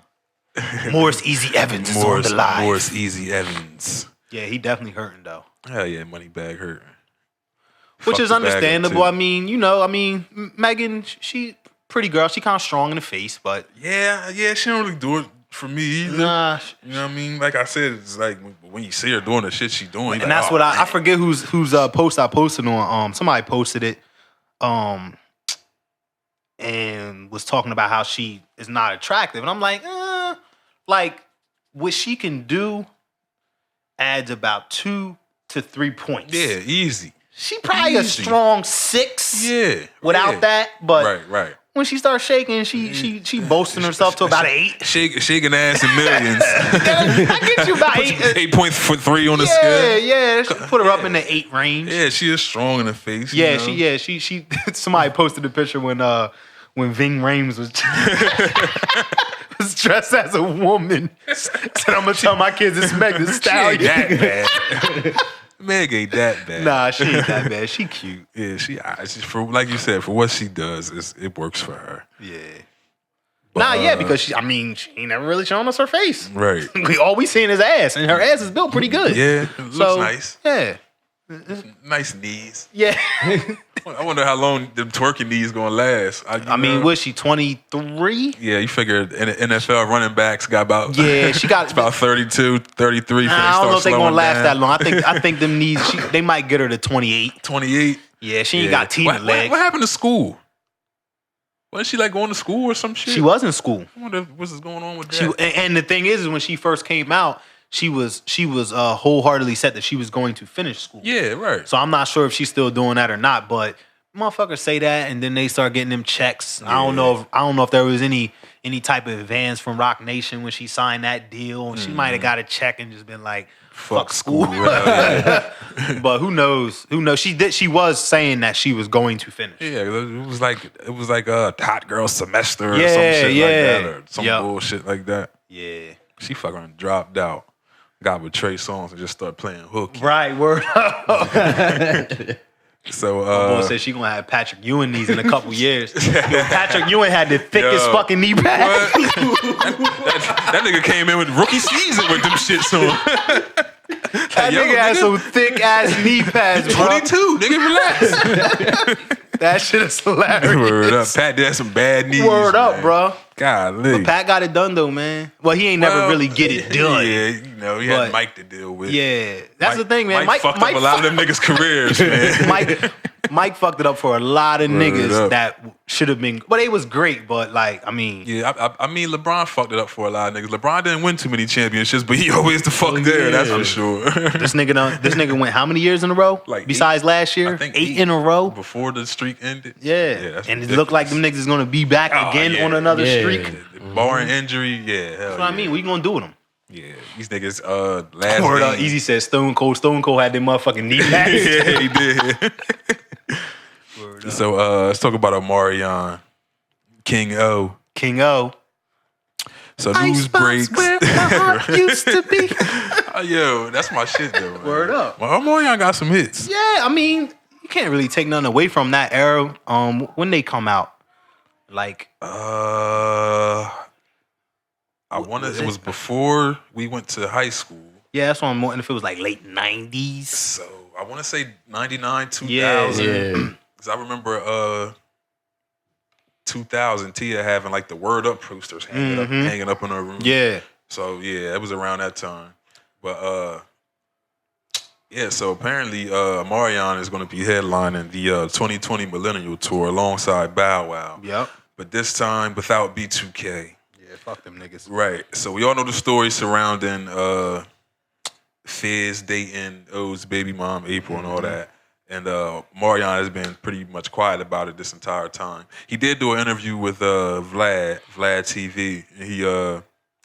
Morris Easy Evans is on the live. Morris Easy Evans. Yeah, he definitely hurting though. Hell yeah, Moneybag hurting. Which is understandable. I mean, Megan, she pretty girl. She kind of strong in the face, but yeah, she don't really do it for me either. Nah, you know what I mean? Like I said, it's like when you see her doing the shit she doing, and that's what I forget whose post I posted on. Somebody posted it, and was talking about how she is not attractive, and I'm like what she can do adds about 2 to 3 points. Yeah, easy. She probably a strong 6. Yeah. Without that, but right. when she starts shaking, she boasting herself to about an 8. Shaking ass in millions. I get you about 8. 8.3 on the scale. Yeah. Put her up in the 8 range. Yeah, she is strong in the face. Yeah, she. Somebody posted a picture when Ving Rhames was dressed as a woman. Said, I'm gonna tell my kids it's Meg Thee Stallion. She ain't that bad. Meg ain't that bad. Nah, she ain't that bad. She cute. Yeah, she for like you said, for what she does, it works for her. Yeah. But, because she ain't never really shown us her face. Right. All we seeing is ass, and her ass is built pretty good. Yeah, it looks nice. Yeah. Nice knees. Yeah. I wonder how long them twerking knees gonna last. I mean, was she 23? Yeah, you figure NFL running backs got about she got it's about 32, 33. I don't know if they're gonna last that long. I think them knees they might get her to 28. 28. Yeah, she ain't got Tina legs. What happened to school? Wasn't she like going to school or some shit? She was in school. I wonder what's going on with that. And the thing is when she first came out, she was wholeheartedly set that she was going to finish school. Yeah, right. So I'm not sure if she's still doing that or not, but motherfuckers say that and then they start getting them checks. Yeah. I don't know if there was any type of advance from Rock Nation when she signed that deal. And she might have got a check and just been like, fuck school. But who knows? She was saying that she was going to finish. Yeah, it was like a hot girl semester or some shit like that, or some bullshit like that. Yeah. She fucking dropped out. Got with Trey Songz and just started playing hooky. Right, word up. So boy said she gonna have Patrick Ewing knees in a couple years. Patrick Ewing had the thickest fucking knee pads. that nigga came in with rookie season with them shits on. That nigga had some thick ass knee pads, bro. 22, nigga, relax. That shit is hilarious. Word up. Pat did some bad knees. Word up, man. bro. Golly. But Pat got it done though, man. Well, he ain't never really get it done. Yeah, he had Mike to deal with. Yeah, that's the thing, man. Mike fucked up a lot of them niggas' careers, man. Mike fucked it up for a lot of niggas that should have been. But it was great, but like, I mean. Yeah, I mean, LeBron fucked it up for a lot of niggas. LeBron didn't win too many championships, but he always the fuck there, that's for sure. This nigga went how many years in a row? Like besides last year? I think 8 in a row? Before the streak ended. Yeah and it looked like them niggas is gonna be back again on another streak. Barring injury, that's what I mean. What you gonna do with them? Yeah, these niggas, last Word game. up, Easy said Stone Cold. Stone Cold had them motherfucking knee pads. Yeah, he did. So let's talk about Omarion, King O. So news breaks. Where my heart used to be. Yo, that's my shit though. Man. Word up. Well, Omarion got some hits. Yeah, I mean, you can't really take nothing away from that era. When they come out, like I wanted it was before we went to high school. Yeah, that's what I'm wondering if it was like late 90s. So I want to say 99, 2000. Yeah. Because I remember 2000 Tia having like the Word Up posters hanging up in her room. Yeah. So yeah, it was around that time. But yeah, so apparently Omarion is going to be headlining the 2020 Millennial Tour alongside Bow Wow. Yep. But this time without B2K. Yeah, fuck them niggas. Right. So we all know the story surrounding Fizz dating O's baby mom, April, and all that. And Omarion has been pretty much quiet about it this entire time. He did do an interview with Vlad TV. And he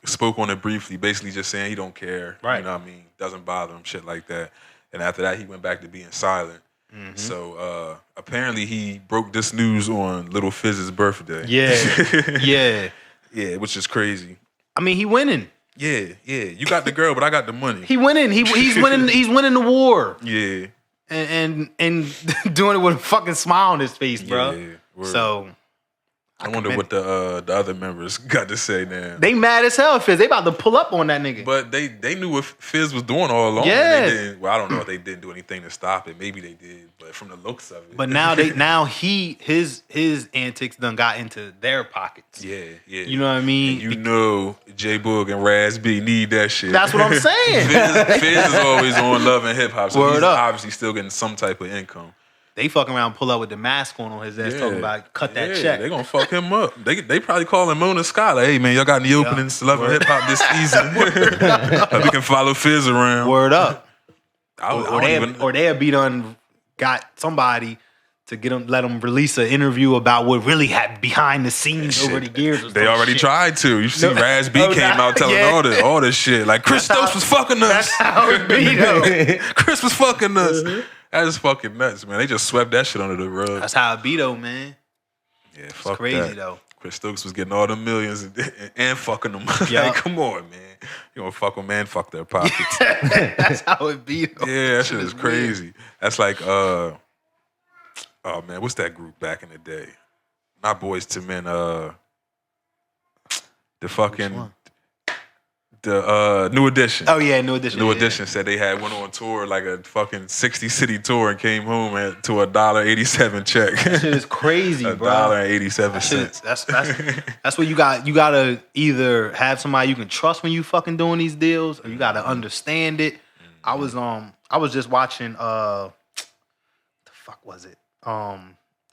spoke on it briefly, basically just saying he don't care. Right. You know what I mean? Doesn't bother him, shit like that. And after that, he went back to being silent. Mm-hmm. So apparently he broke this news on Little Fizz's birthday. Yeah. Yeah, which is crazy. I mean, he winning. Yeah. You got the girl, but I got the money. He winning. He's winning. He's winning the war. Yeah. And doing it with a fucking smile on his face, bro. Yeah, so I wonder what the other members got to say now. They mad as hell, Fizz. They about to pull up on that nigga. But they knew what Fizz was doing all along. Yeah. Well, I don't know if they didn't do anything to stop it. Maybe they did, but from the looks of it. But his antics done got into their pockets. Yeah. You know what I mean? And you know J Boog and Raz B need that shit. That's what I'm saying. Fizz is always on Love and Hip Hop, so Word he's up. obviously still getting some type of income. They fucking around, pull up with the mask on his ass, talking about cut that check. They gonna fuck him up. They probably calling Mona Scott like, hey man, y'all got any openings to Love and Hip Hop this season? We can follow Fizz around. Word up. Or Or they'll be done got somebody to let them release an interview about what really happened behind the scenes over the years. They already tried to. You see, Raz B came out telling all this shit. Like, Chris Stokes was fucking us. That's how it be, though. Chris was fucking us. That is fucking nuts, man. They just swept that shit under the rug. That's how it be, though, man. Yeah, fuck crazy, that. though. Chris Stokes was getting all the millions and fucking them. Yeah. Like, come on, man. You gonna fuck them and fuck their pockets. That's how it be, though. Yeah, that shit is crazy. Weird. That's like, oh man, what's that group back in the day? Not Boys to Men, the fucking, the New Edition. Oh yeah, New Edition. New Edition said they went on tour, like a fucking 60-city tour, and came home to $1.87 check. That shit is crazy, bro. $1.87. That's what you got. You gotta either have somebody you can trust when you fucking doing these deals, or you gotta understand it. I was just watching what the fuck was it?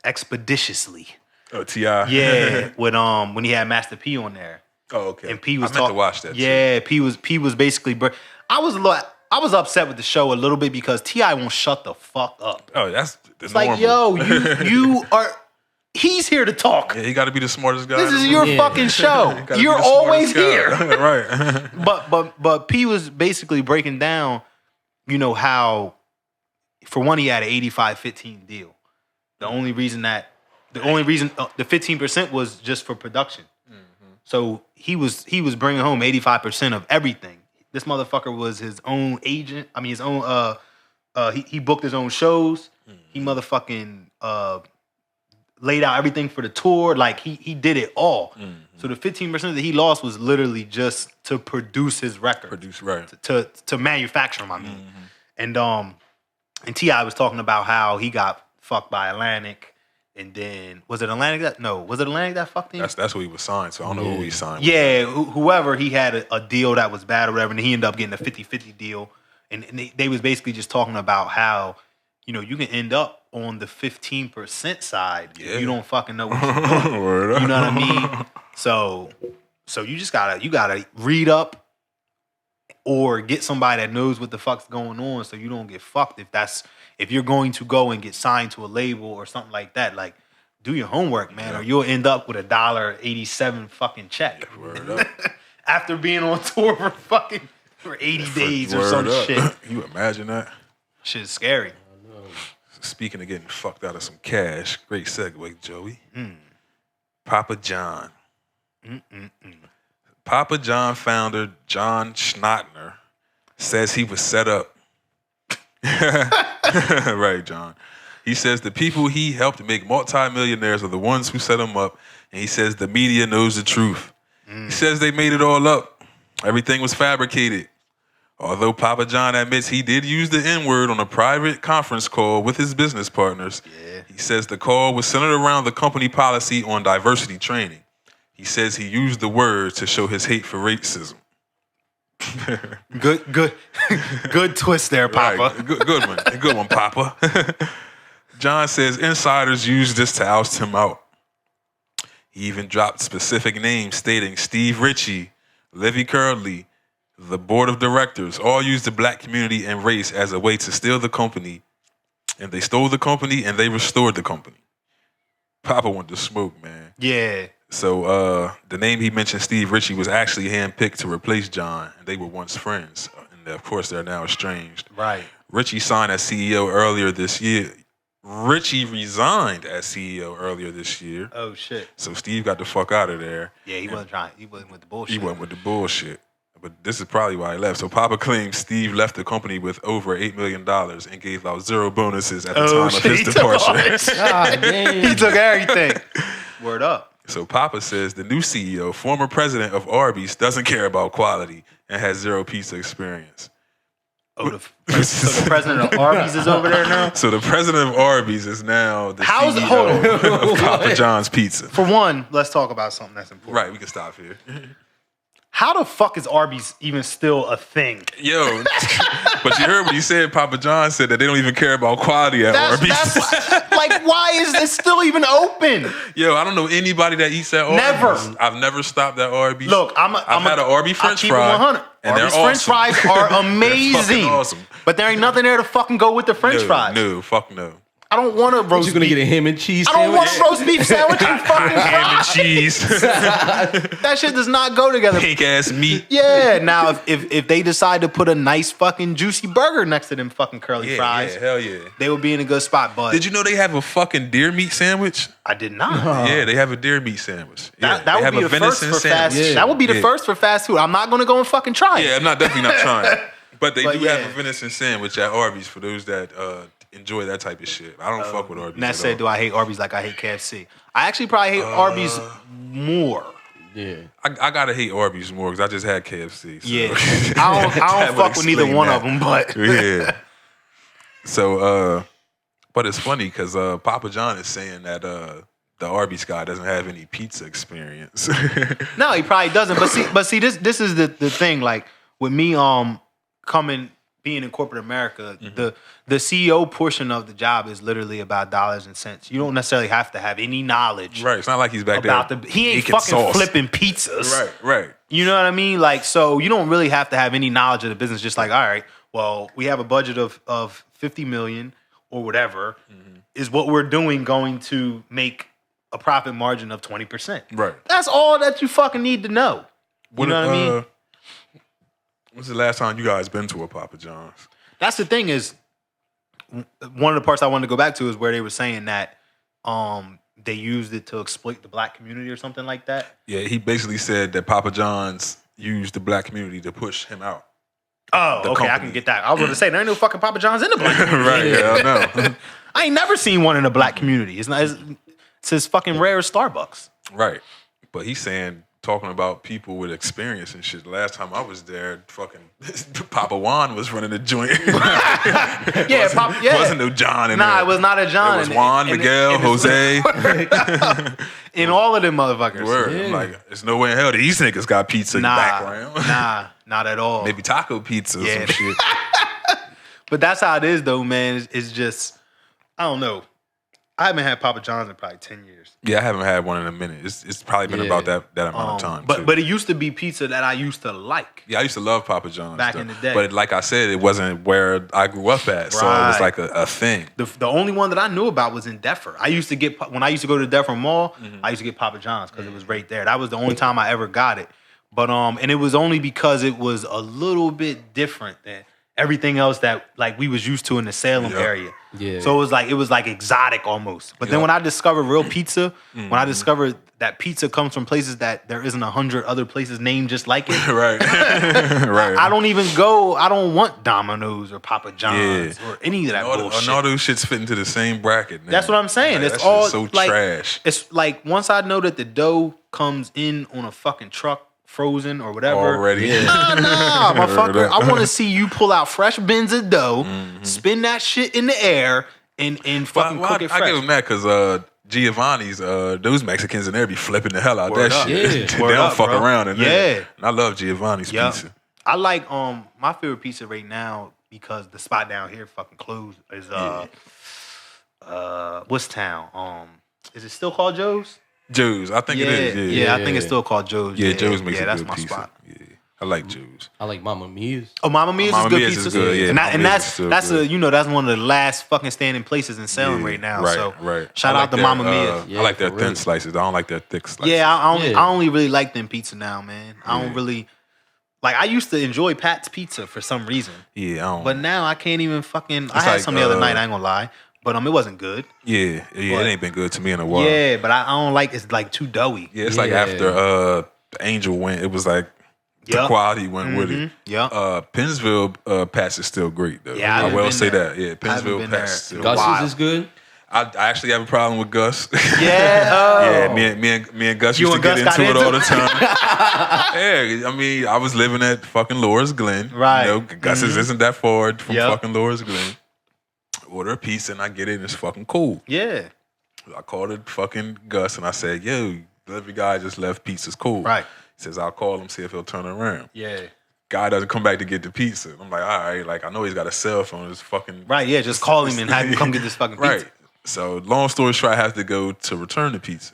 Expeditiously. Oh, T.I. Yeah, with when he had Master P on there. Oh, okay. And P was I meant to watch that. Yeah, too. P was basically. I was upset with the show a little bit because T.I. won't shut the fuck up. Oh, that's the it's normal. like, yo, you are. He's here to talk. Yeah, he got to be the smartest guy. This is your fucking show. You're always here. Right. But P was basically breaking down, how, for one, he had an 85-15 deal. The only reason the 15% was just for production. So he was bringing home 85% of everything. This motherfucker was his own agent. I mean, his own. He booked his own shows. He motherfucking laid out everything for the tour. Like he did it all. So the 15% that he lost was literally just to produce his record. To manufacture them. I mean, and T.I. was talking about how he got fucked by Atlantic. And then, was it Atlantic that fucked him? That's who he was signed, so I don't know who he signed with. Yeah, whoever, he had a deal that was bad or whatever, and he ended up getting a 50-50 deal. And they was basically just talking about how, you can end up on the 15% side if you don't fucking know what you're doing. You know what I mean? So you just gotta read up or get somebody that knows what the fuck's going on so you don't get fucked if you're going to go and get signed to a label or something like that. Like, do your homework, man, or you'll end up with $1.87 fucking check. Word up. After being on tour for 80 days or some shit. You imagine that? Shit's scary. Speaking of getting fucked out of some cash, great segue, Joey. Papa John. Papa John founder John Schnattner says he was set up. Right, John. He says the people he helped make multimillionaires are the ones who set him up, and he says the media knows the truth. He says they made it all up. Everything was fabricated. Although Papa John admits he did use the N-word on a private conference call with his business partners, he says the call was centered around the company policy on diversity training. He says he used the word to show his hate for racism. Good twist there, Papa. Right. Good one, Papa. John says insiders used this to oust him out. He even dropped specific names stating Steve Ritchie, Livy Curley, the board of directors, all used the black community and race as a way to steal the company. And they stole the company and they restored the company. Papa went to smoke, man. Yeah. So the name he mentioned, Steve Ritchie, was actually handpicked to replace John, and they were once friends. And of course, they're now estranged. Right. Ritchie signed as CEO earlier this year. Ritchie resigned as CEO earlier this year. Oh shit! So Steve got the fuck out of there. Yeah, he wasn't trying. He wasn't with the bullshit. He wasn't with the bullshit. But this is probably why he left. So Papa claims Steve left the company with over $8 million and gave out 0 bonuses at the time of his departure. God damn. He took everything. Word up. So Papa says the new CEO, former president of Arby's, doesn't care about quality and has 0 pizza experience. Oh, so the president of Arby's is over there now? So the president of Arby's is now the CEO of Papa John's Pizza. For one, let's talk about something that's important. Right, we can stop here. How the fuck is Arby's even still a thing? Yo, but you heard what he said. Papa John said that they don't even care about quality at Arby's. Like, why is this still even open? Yo, I don't know anybody that eats at Arby's. Never. I've never stopped at Arby's. Look, I've had an Arby's French fry. 100. And Arby's they're French fries are amazing. They're fucking awesome. But there ain't nothing there to fucking go with the French fries. No, fuck no. I don't want a roast You gonna beef. get a ham and cheese I don't sandwich? want a roast beef sandwich. You fucking Ham and cheese. that shit does not go together. Pink ass meat. Yeah. Now, if they decide to put a nice fucking juicy burger next to them fucking curly fries, hell yeah. they would be in a good spot. But Did you know they have a fucking deer meat sandwich? I did not. Yeah, they have a deer meat sandwich. Yeah, That they would have be a the first venison for fast. sandwich. That would be the first for fast food. I'm not gonna go and fucking try it. Yeah, I'm definitely not trying. But they do yeah. have a venison sandwich at Arby's for those that enjoy that type of shit. I don't fuck with Arby's. And that at said, all. do I hate Arby's like I hate KFC? I actually probably hate Arby's more. Yeah. I gotta hate Arby's more because I just had KFC. So. Yeah, I don't fuck with neither one of them, but Yeah. So, but it's funny because Papa John is saying that the Arby's guy doesn't have any pizza experience. no, he probably doesn't. But see, this is the thing. Like with me, being in corporate America, the CEO portion of the job is literally about dollars and cents. You don't necessarily have to have any knowledge. Right. It's not like he's back about there. he ain't making fucking sauce. flipping pizzas. Right. You know what I mean? Like, so you don't really have to have any knowledge of the business. Just like, all right, well, we have a budget of 50 million or whatever. Is what we're doing going to make a profit margin of 20%? Right. That's all that you fucking need to know. You know what I mean? When's the last time you guys been to a Papa John's? That's the thing is, one of the parts I wanted to go back to is where they were saying that they used it to exploit the black community or something like that. Yeah, he basically said that Papa John's used the black community to push him out. Oh, The okay, I company. can get that. I was going to say, there ain't no fucking Papa John's in the black community. Right, yeah, I know. I ain't never seen one in the black community. It's as fucking rare as Starbucks. Right. But he's saying, talking about people with experience and shit. Last time I was there, fucking Papa Juan was running the joint. Yeah, Wasn't no John in there. Nah, it was not a John. It was Juan, Miguel, Jose. In all of them motherfuckers. Word. Yeah. I'm like, there's no way in hell these niggas got pizza in the background. Nah, not at all. Maybe taco pizza or Yeah. some shit. But that's how it is, though, man. It's just, I don't know. I haven't had Papa John's in probably 10 years. Yeah, I haven't had one in a minute. It's probably been about that amount of time. too. But it used to be pizza that I used to like. Yeah, I used to love Papa John's Back though. in the day. But like I said, it wasn't where I grew up at, so it was Right. like a thing. The only one that I knew about was in Deptford. I used to get, when I used to go to the Deptford Mall, I used to get Papa John's because it was right there. That was the only time I ever got it. But and it was only because it was a little bit different than everything else that like we was used to in the Salem area. Yeah. So it was like exotic almost. But then when I discovered real pizza, when I discovered that pizza comes from places that there isn't 100 other places named just like it. Right. Right. I don't want Domino's or Papa John's or any of that bullshit. And all those shits fit into the same bracket, man. That's what I'm saying. Like, It's that all shit's so like, trash. It's like once I know that the dough comes in on a fucking truck, frozen or whatever. Already. Nah, motherfucker. I want to see you pull out fresh bins of dough, spin that shit in the air, and fucking cook it fresh. I give them that because Giovanni's, those Mexicans in there be flipping the hell out Word that up. shit. Yeah. They Word don't up, fuck bro. around in there. Yeah. And I love Giovanni's Yup. pizza. I like my favorite pizza right now because the spot down here fucking closed is what's town? Is it still called Joe's? Joe's, I think it is. Yeah, I think it's still called Joe's. Yeah, Joe's makes a that's good my pizza. spot. Yeah, I like Joe's. I like Mama Mia's. Oh, Mama Mia's Mama is good Mia's pizza. is good, yeah. And, Mama and Mia's that's is still that's good. that's one of the last fucking standing places in Salem right now. Right, so right. shout I out like to their, Mama Mia's. Yeah, I like their for thin real. slices. I don't like their thick slices. Yeah, I Yeah. only really like them pizza now, man. I don't really like. I used to enjoy Pat's Pizza for some reason, Yeah, I don't. but now I can't even fucking. I had like, some the other night. I ain't gonna lie, but it wasn't good. yeah, But- it ain't been good to me in a while. Yeah, but I don't like. It's like too doughy. Yeah, it's like Yeah. after the Angel went, it was like the Yup. quality went with it. Yup. Pennsville Pat's is still great though. Yeah, I I haven't will been say there. that. Yeah, I haven't Pennsville been Pat's there. still Gus- great. Gus's Wow. is good. I actually have a problem with Gus. Yeah. Oh. Yeah, me and Gus You used to and get Gus into it got all the into time. Yeah, I mean, I was living at fucking Loris Glen. Right. You know, Gus's isn't that far from Yep. fucking Loris Glen. Order a pizza and I get it and it's fucking cool. Yeah. I called it fucking Gus and I said, yo, delivery guy just left pizza's cool. Right. He says, I'll call him, see if he'll turn around. Yeah. Guy doesn't come back to get the pizza. I'm like, all right, like I know he's got a cell phone. It's fucking Right. Yeah. Just call him and have him come get this fucking pizza. right. So long story short, I have to go to return the pizza.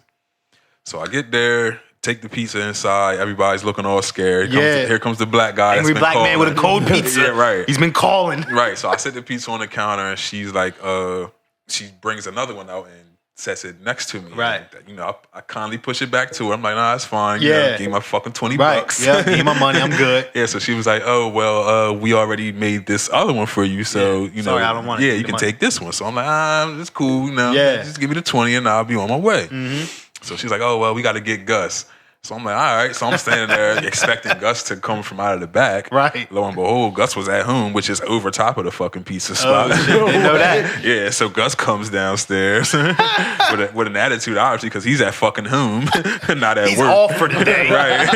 So I get there, take the pizza inside. Everybody's looking all scared. Here comes the black guy. Angry that's been black man with a calling. cold pizza. Yeah, right. He's been calling. Right. So I set the pizza on the counter and she's like, she brings another one out and sets it next to me. Right. And, you know, I kindly push it back to her. I'm like, nah, it's fine. Yeah. You know, give me my fucking $20. Yeah, give me my money. I'm good. Yeah, so she was like, oh, well, we already made this other one for you. So, you know. Sorry, I don't want it. Yeah, you can take this one. So I'm like, it's cool. You know, just give me the 20 and I'll be on my way. Mm-hmm. So she's like, oh, well, we got to get Gus. So I'm like, all right. So I'm standing there expecting Gus to come from out of the back. Right. Lo and behold, Gus was at home, which is over top of the fucking pizza spot. Oh, shit. Didn't know that. Yeah, so Gus comes downstairs with an attitude, obviously, because he's at fucking home, not at He's work. off for the day. Right.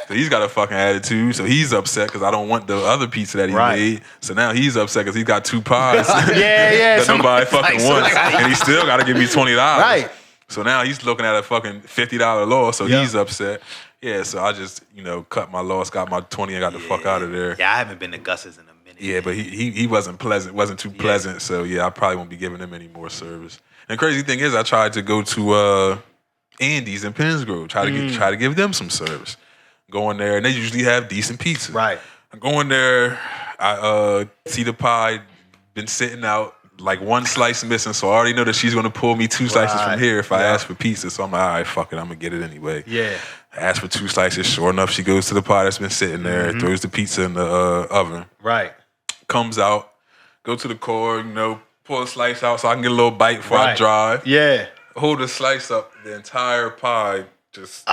So he's got a fucking attitude. So he's upset because I don't want the other pizza that he made. So now he's upset because he's got 2 pies. Yeah. That nobody fucking wants. And he still got to give me $20. Right. So now he's looking at a fucking $50 loss. So he's upset. Yeah, so I just, cut my loss, got my 20 and got the fuck out of there. Yeah, I haven't been to Gus's in a minute. Yeah, but he wasn't pleasant, wasn't too pleasant. So yeah, I probably won't be giving him any more service. And the crazy thing is, I tried to go to Andy's in Pennsgrove, try to give them some service. Go in there, and they usually have decent pizza. Right. I go in there, I see the pie been sitting out, like 1 slice missing, so I already know that she's gonna pull me 2 slices from here if I ask for pizza. So I'm like, all right, fuck it, I'm gonna get it anyway. Yeah. I ask for 2 slices. Sure enough, she goes to the pie that's been sitting there, throws the pizza in the oven. Right. Comes out, go to the car, pull a slice out so I can get a little bite before I drive. Yeah. Hold the slice up, the entire pie just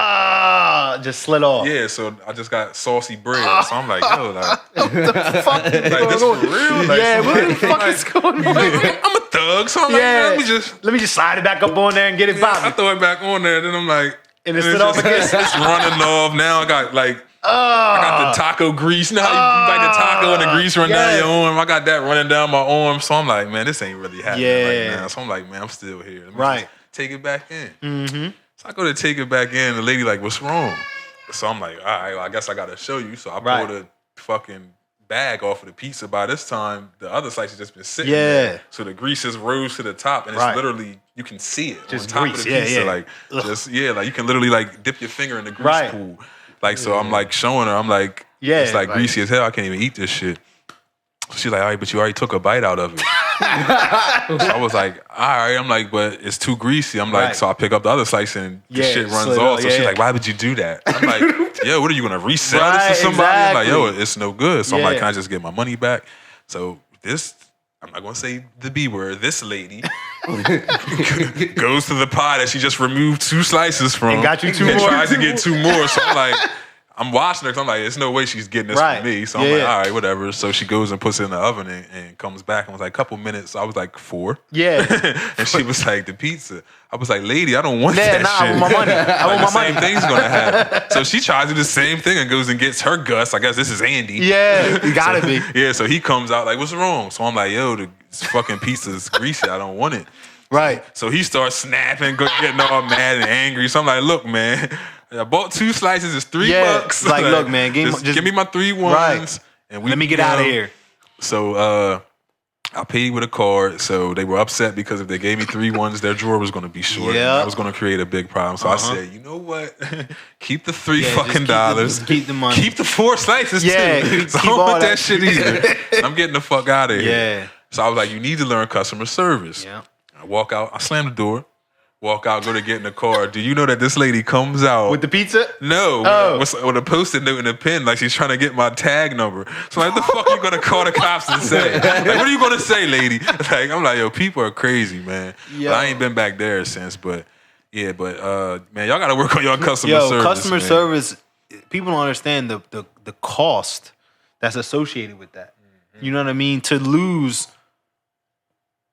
slid off. Yeah, so I just got saucy bread. So I'm like, yo, like, What the fuck is like this for real? Like, what the fuck is going on? I'm a thug, so I'm like, let me just slide it back up on there and get it I popping. throw it back on there, then I'm like, And it slid off again. It's running off. Now I got I got the taco grease. Now you bite the taco and the grease run down your arm. I got that running down my arm. So I'm like, man, this ain't really happening right now. So I'm like, man, I'm still here. Let me just take it back in. Mm-hmm. So I go to take it back in. The lady like, what's wrong? So I'm like, all right, well, I guess I got to show you. So I pulled the fucking bag off of the pizza. By this time, the other slice has just been sitting there. So the grease just rose to the top, and it's literally, you can see it just on top grease. of the pizza. Yeah. Like, like you can literally like dip your finger in the grease pool. Like, so I'm like showing her, I'm like, it's like greasy as hell. I can't even eat this shit. She's like, all right, but you already took a bite out of it. So I was like, all right. I'm like, but it's too greasy. I'm like, so I pick up the other slice and the shit runs off. So she's like, why would you do that? I'm like, yo, what are you going to resell this to somebody? I'm like, yo, it's no good. So I'm like, can I just get my money back? So this, I'm not going to say the B word, this lady goes to the pie that she just removed 2 slices from. And got you 2 more. And tries to get 2 more. So I'm like, I'm watching her because I'm like, there's no way she's getting this from me. So I'm like, all right, whatever. So she goes and puts it in the oven and comes back and was like, a couple minutes. So I was like, 4. Yeah. And she was like, the pizza. I was like, lady, I don't want that shit. I want my money. I want my money. The same thing's going to happen. So she tries to do the same thing and goes and gets her Gus. I guess this is Andy. Yeah, you gotta be. Yeah, so he comes out like, what's wrong? So I'm like, yo, the fucking pizza's greasy. I don't want it. Right. So he starts snapping, getting all mad and angry. So I'm like, look, man, I bought 2 slices. It's $3. Like, look, man, just give me my 3 ones. Right. And let me get out of here. So I paid with a card. So they were upset because if they gave me 3 ones, their drawer was going to be short. Yeah. That was going to create a big problem. So I said, you know what? Keep the $3 fucking dollars. Keep the money. Keep the 4 slices too. So don't put that shit either. I'm getting the fuck out of here. Yeah. So I was like, you need to learn customer service. Yeah. I walk out. I slam the door. Walk out, go to get in the car. Do you know that this lady comes out with the pizza? No, with a post-it note and a pen, like she's trying to get my tag number. So like, the fuck are you gonna call the cops and say? Like, what are you gonna say, lady? Like, I'm like, yo, people are crazy, man. But I ain't been back there since, but man, y'all gotta work on your customer service. Customer service. People don't understand the cost that's associated with that. Mm-hmm. You know what I mean? To lose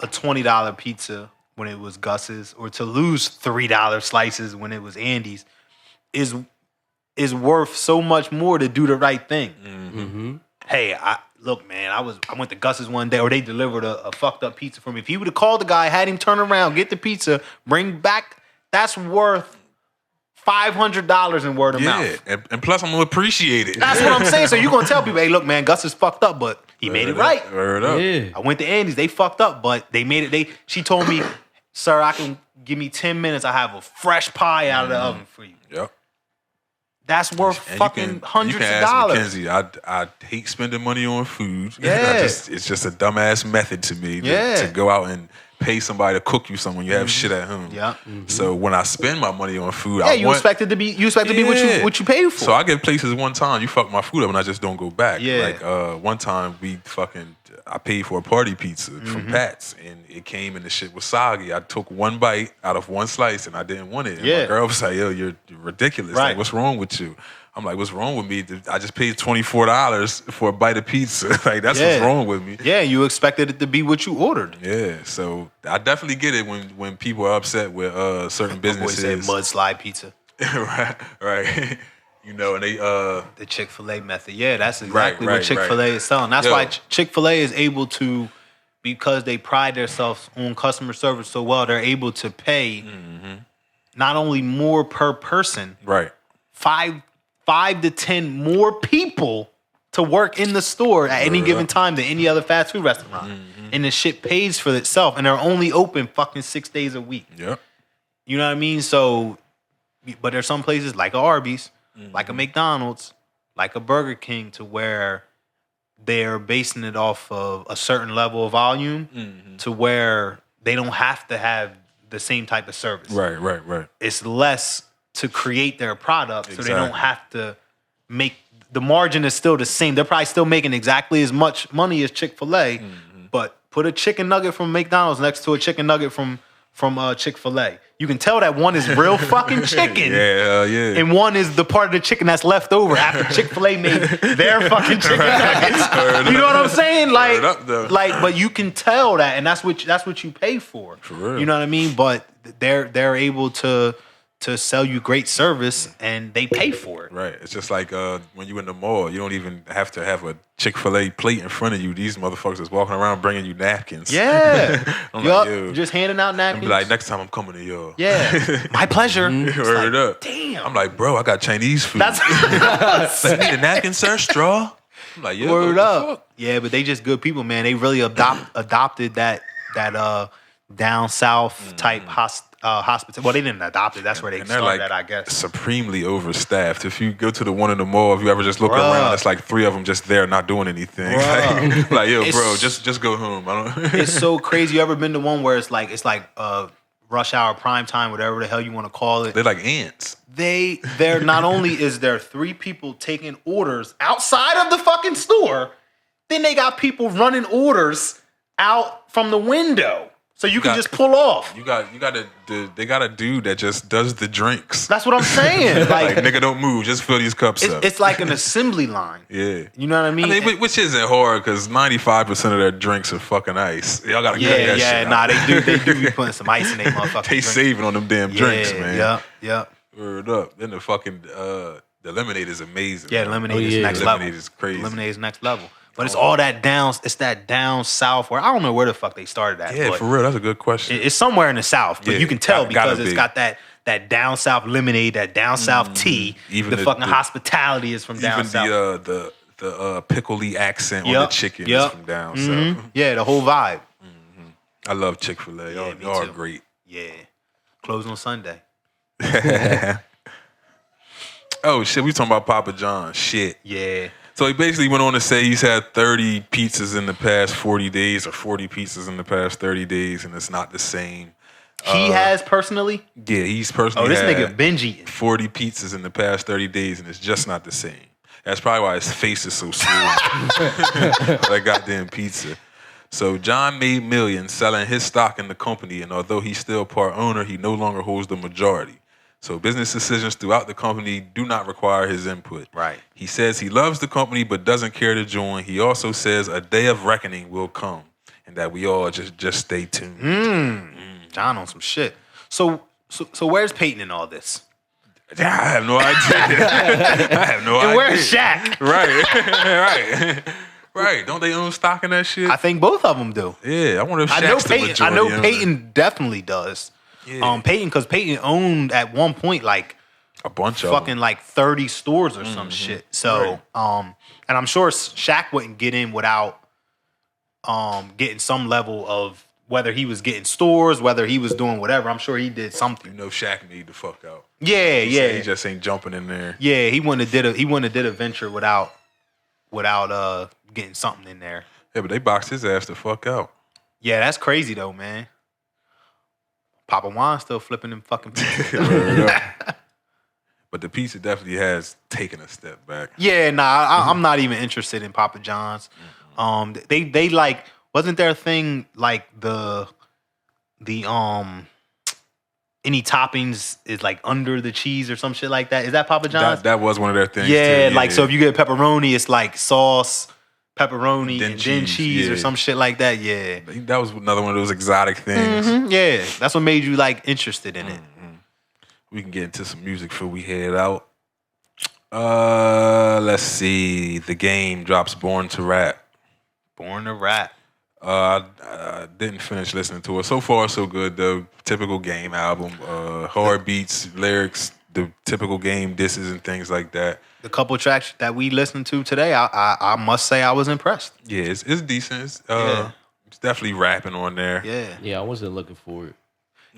a $20 pizza when it was Gus's, or to lose $3 slices when it was Andy's, is worth so much more to do the right thing. Mm-hmm. Hey, look, man, I went to Gus's one day, or they delivered a fucked up pizza for me. If he would have called the guy, had him turn around, get the pizza, bring back, that's worth $500 in word of mouth. And plus I'm gonna appreciate it. That's what I'm saying. So you're gonna tell people, hey, look, man, Gus is fucked up, but he made it right. Word up. Yeah. I went to Andy's, they fucked up, but they made it. She told me, sir, I can give me 10 minutes. I have a fresh pie out of the oven for you. Yep. That's worth fucking hundreds of dollars. Mackenzie, I hate spending money on food. Yeah. It's just a dumbass method to me to go out and pay somebody to cook you something when you have shit at home. Yeah. So when I spend my money on food, You expect it to be what you paid for. So I get places one time, you fuck my food up and I just don't go back. Yeah. Like one time I paid for a party pizza from Pat's and it came and the shit was soggy. I took one bite out of one slice and I didn't want it. And my girl was like, yo, you're ridiculous. Right. Like, what's wrong with you? I'm like, what's wrong with me? I just paid $24 for a bite of pizza. Like, that's what's wrong with me. Yeah, you expected it to be what you ordered. Yeah, so I definitely get it when people are upset with certain businesses. My boy said mudslide pizza. right. You know, and they the Chick-fil-A method. Yeah, that's exactly what Chick-fil-A is selling. That's Yo. why Chick-fil-A is able to, because they pride themselves on customer service so well, they're able to pay not only more per person, right, 5 to 10 more people to work in the store at any given time than any other fast food restaurant. And the shit pays for itself. And they're only open fucking 6 days a week. Yep. You know what I mean? So, but there's some places like a Arby's, like a McDonald's, like a Burger King, to where they're basing it off of a certain level of volume to where they don't have to have the same type of service. Right. It's less to create their product, so they don't have to make, the margin is still the same. They're probably still making exactly as much money as Chick-fil-A, but put a chicken nugget from McDonald's next to a chicken nugget from Chick-fil-A. You can tell that one is real fucking chicken. Yeah. And one is the part of the chicken that's left over after Chick-fil-A made their fucking chicken nuggets. You know what I'm saying? But you can tell that, and that's what you pay for. For real. You know what I mean? But they're able to sell you great service, and they pay for it. Right. It's just like when you in the mall, you don't even have to have a Chick-fil-A plate in front of you. These motherfuckers is walking around bringing you napkins. Yeah. I'm like, yo. Just handing out napkins. I'm like, next time I'm coming to y'all. Yeah. My pleasure. Word up. Damn. I'm like, bro, I got Chinese food. That's you need a napkin, sir? Straw? I'm like, yeah. Word up. Yeah, but they just good people, man. They really adopted that down south type hospital. Well, they didn't adopt it. That's where they started like at, I guess. Supremely overstaffed. If you go to the one in the mall, if you ever just look around, it's like 3 of them just there not doing anything. Like, yo, bro, just go home. I don't. It's so crazy. You ever been to one where it's like rush hour, prime time, whatever the hell you want to call it? They're like ants. They're not only is there 3 people taking orders outside of the fucking store, then they got people running orders out from the window. So you can just pull off. They got a dude that just does the drinks. That's what I'm saying. Like nigga, don't move. Just fill these cups up. It's like an assembly line. Yeah. You know what I mean? Which isn't hard because 95% of their drinks are fucking ice. Y'all gotta get that shit. Nah, they do be putting some ice in their motherfucking They drink. saving on them damn drinks, man. Yep. Word up. Then the fucking the lemonade is amazing. Yeah, lemonade is next level. Lemonade is crazy. Lemonade is next level. But it's all that down south where I don't know where the fuck they started at. Yeah, but for real, that's a good question. It's somewhere in the south, but you can tell because it's got that down south lemonade, that down south tea. Even the fucking hospitality is from down south. Even the pickly accent on the chicken is from down south. Yeah, the whole vibe. I love Chick-fil-A. Yeah, y'all are great. Yeah, close on Sunday. Oh shit, we talking about Papa John. Shit. Yeah. So he basically went on to say he's had 30 pizzas in the past 40 days or 40 pizzas in the past 30 days, and it's not the same. He has personally? Yeah, he's personally this had nigga binge eating. 40 pizzas in the past 30 days, and it's just not the same. That's probably why his face is so swollen. That goddamn pizza. So John made millions selling his stock in the company, and although he's still part owner, he no longer holds the majority. So business decisions throughout the company do not require his input. Right. He says he loves the company but doesn't care to join. He also says a day of reckoning will come and that we all just stay tuned. John on some shit. So where's Peyton in all this? I have no idea. And where's Shaq? Right. Don't they own stock in that shit? I think both of them do. Yeah. I wonder if Shaq's the majority I know owner. Peyton definitely does. Yeah. Because Peyton owned at one point like a bunch of fucking them. like 30 stores or some shit. So, and I'm sure Shaq wouldn't get in without getting some level of whether he was getting stores, whether he was doing whatever. I'm sure he did something. You know, Shaq need the fuck out. Yeah. He just ain't jumping in there. Yeah, he wouldn't have did a venture without getting something in there. Yeah, but they boxed his ass the fuck out. Yeah, that's crazy though, man. Papa Juan still flipping them fucking pizzas. But the pizza definitely has taken a step back. Yeah, I'm not even interested in Papa John's. They like, wasn't there a thing like the any toppings is like under the cheese or some shit like that? Is that Papa John's? That was one of their things. Yeah, too. like so if you get pepperoni, it's like sauce, pepperoni, and then cheese yeah. or some shit like that. Yeah, That was another one of those exotic things. Yeah, that's what made you like interested in it. We can get into some music before we head out. Let's see. The Game drops Born to Rap. Born to Rap. I didn't finish listening to it. So far, so good, though. Typical Game album. Hard beats, lyrics, the typical Game disses and things like that. The couple tracks that we listened to today, I must say I was impressed. Yeah, it's decent. It's definitely rapping on there. Yeah, I wasn't looking for it.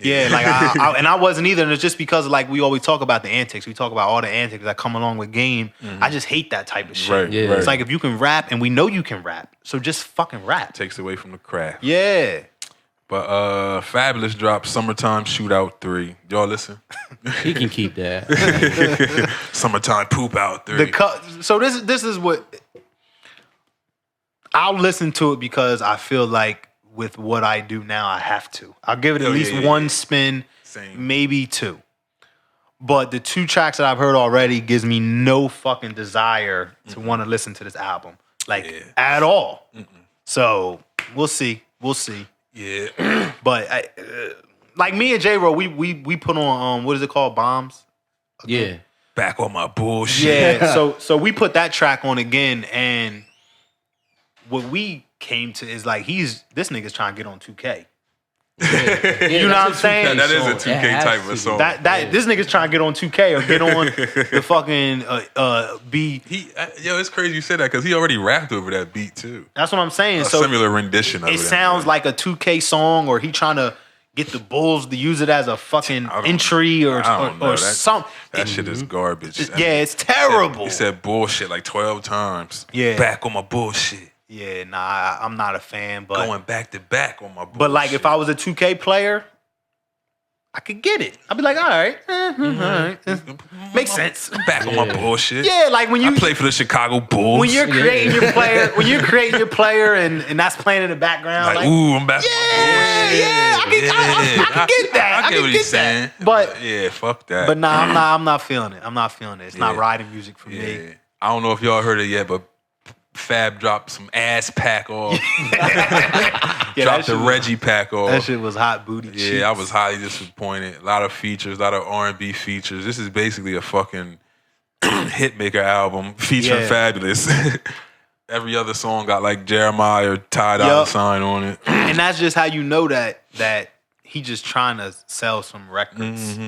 Yeah, like I wasn't either. And it's just because like we always talk about the antics. We talk about all the antics that come along with Game. I just hate that type of shit. Right, Yeah. right. It's like if you can rap, and we know you can rap, so just fucking rap. Takes away from the craft. Yeah. But Fabulous dropped Summertime Shootout 3. Y'all listen? He can keep that. Summertime Poop Out 3. So this is what I'll listen to it because I feel like with what I do now, I have to. I'll give it at least one spin, Same. maybe two. But the two tracks that I've heard already gives me no fucking desire to want to listen to this album, like at all. So we'll see. Yeah. But like me and J-Ro, we put on what is it called, Bombs? Yeah. Back on my bullshit. Yeah. So we put that track on again, and what we came to is like this nigga's trying to get on 2K. You know what I'm saying? That is a 2K type of song. This nigga's trying to get on 2K or get on the fucking It's crazy you said that because he already rapped over that beat too. That's what I'm saying. A So similar rendition of it. it sounds like a 2K song, or he trying to get the Bulls to use it as a fucking entry or something. That shit is garbage. Yeah, it's terrible. He said bullshit like 12 times. Yeah. Back on my bullshit. Yeah, nah, I'm not a fan, but Going back to back on my bullshit. But like if I was a 2K player, I could get it. I'd be like, all right, all right. Makes sense. Back on my bullshit. Yeah, like when you I play for the Chicago Bulls. when you're creating your player, and that's playing in the background. like, ooh, I'm back on my bullshit. I can get that. I get what he's saying. But yeah, fuck that. But nah, I'm not feeling it. It's not riding music for me. I don't know if y'all heard it yet, but Fab dropped some ass pack off. Dropped the Reggie pack off. That shit was hot booty. Yeah, I was highly disappointed. A lot of features, a lot of R&B features. This is basically a fucking hitmaker album featuring Fabulous. Every other song got like Jeremiah or Ty Dolla $ign on it. And that's just how you know that he just trying to sell some records.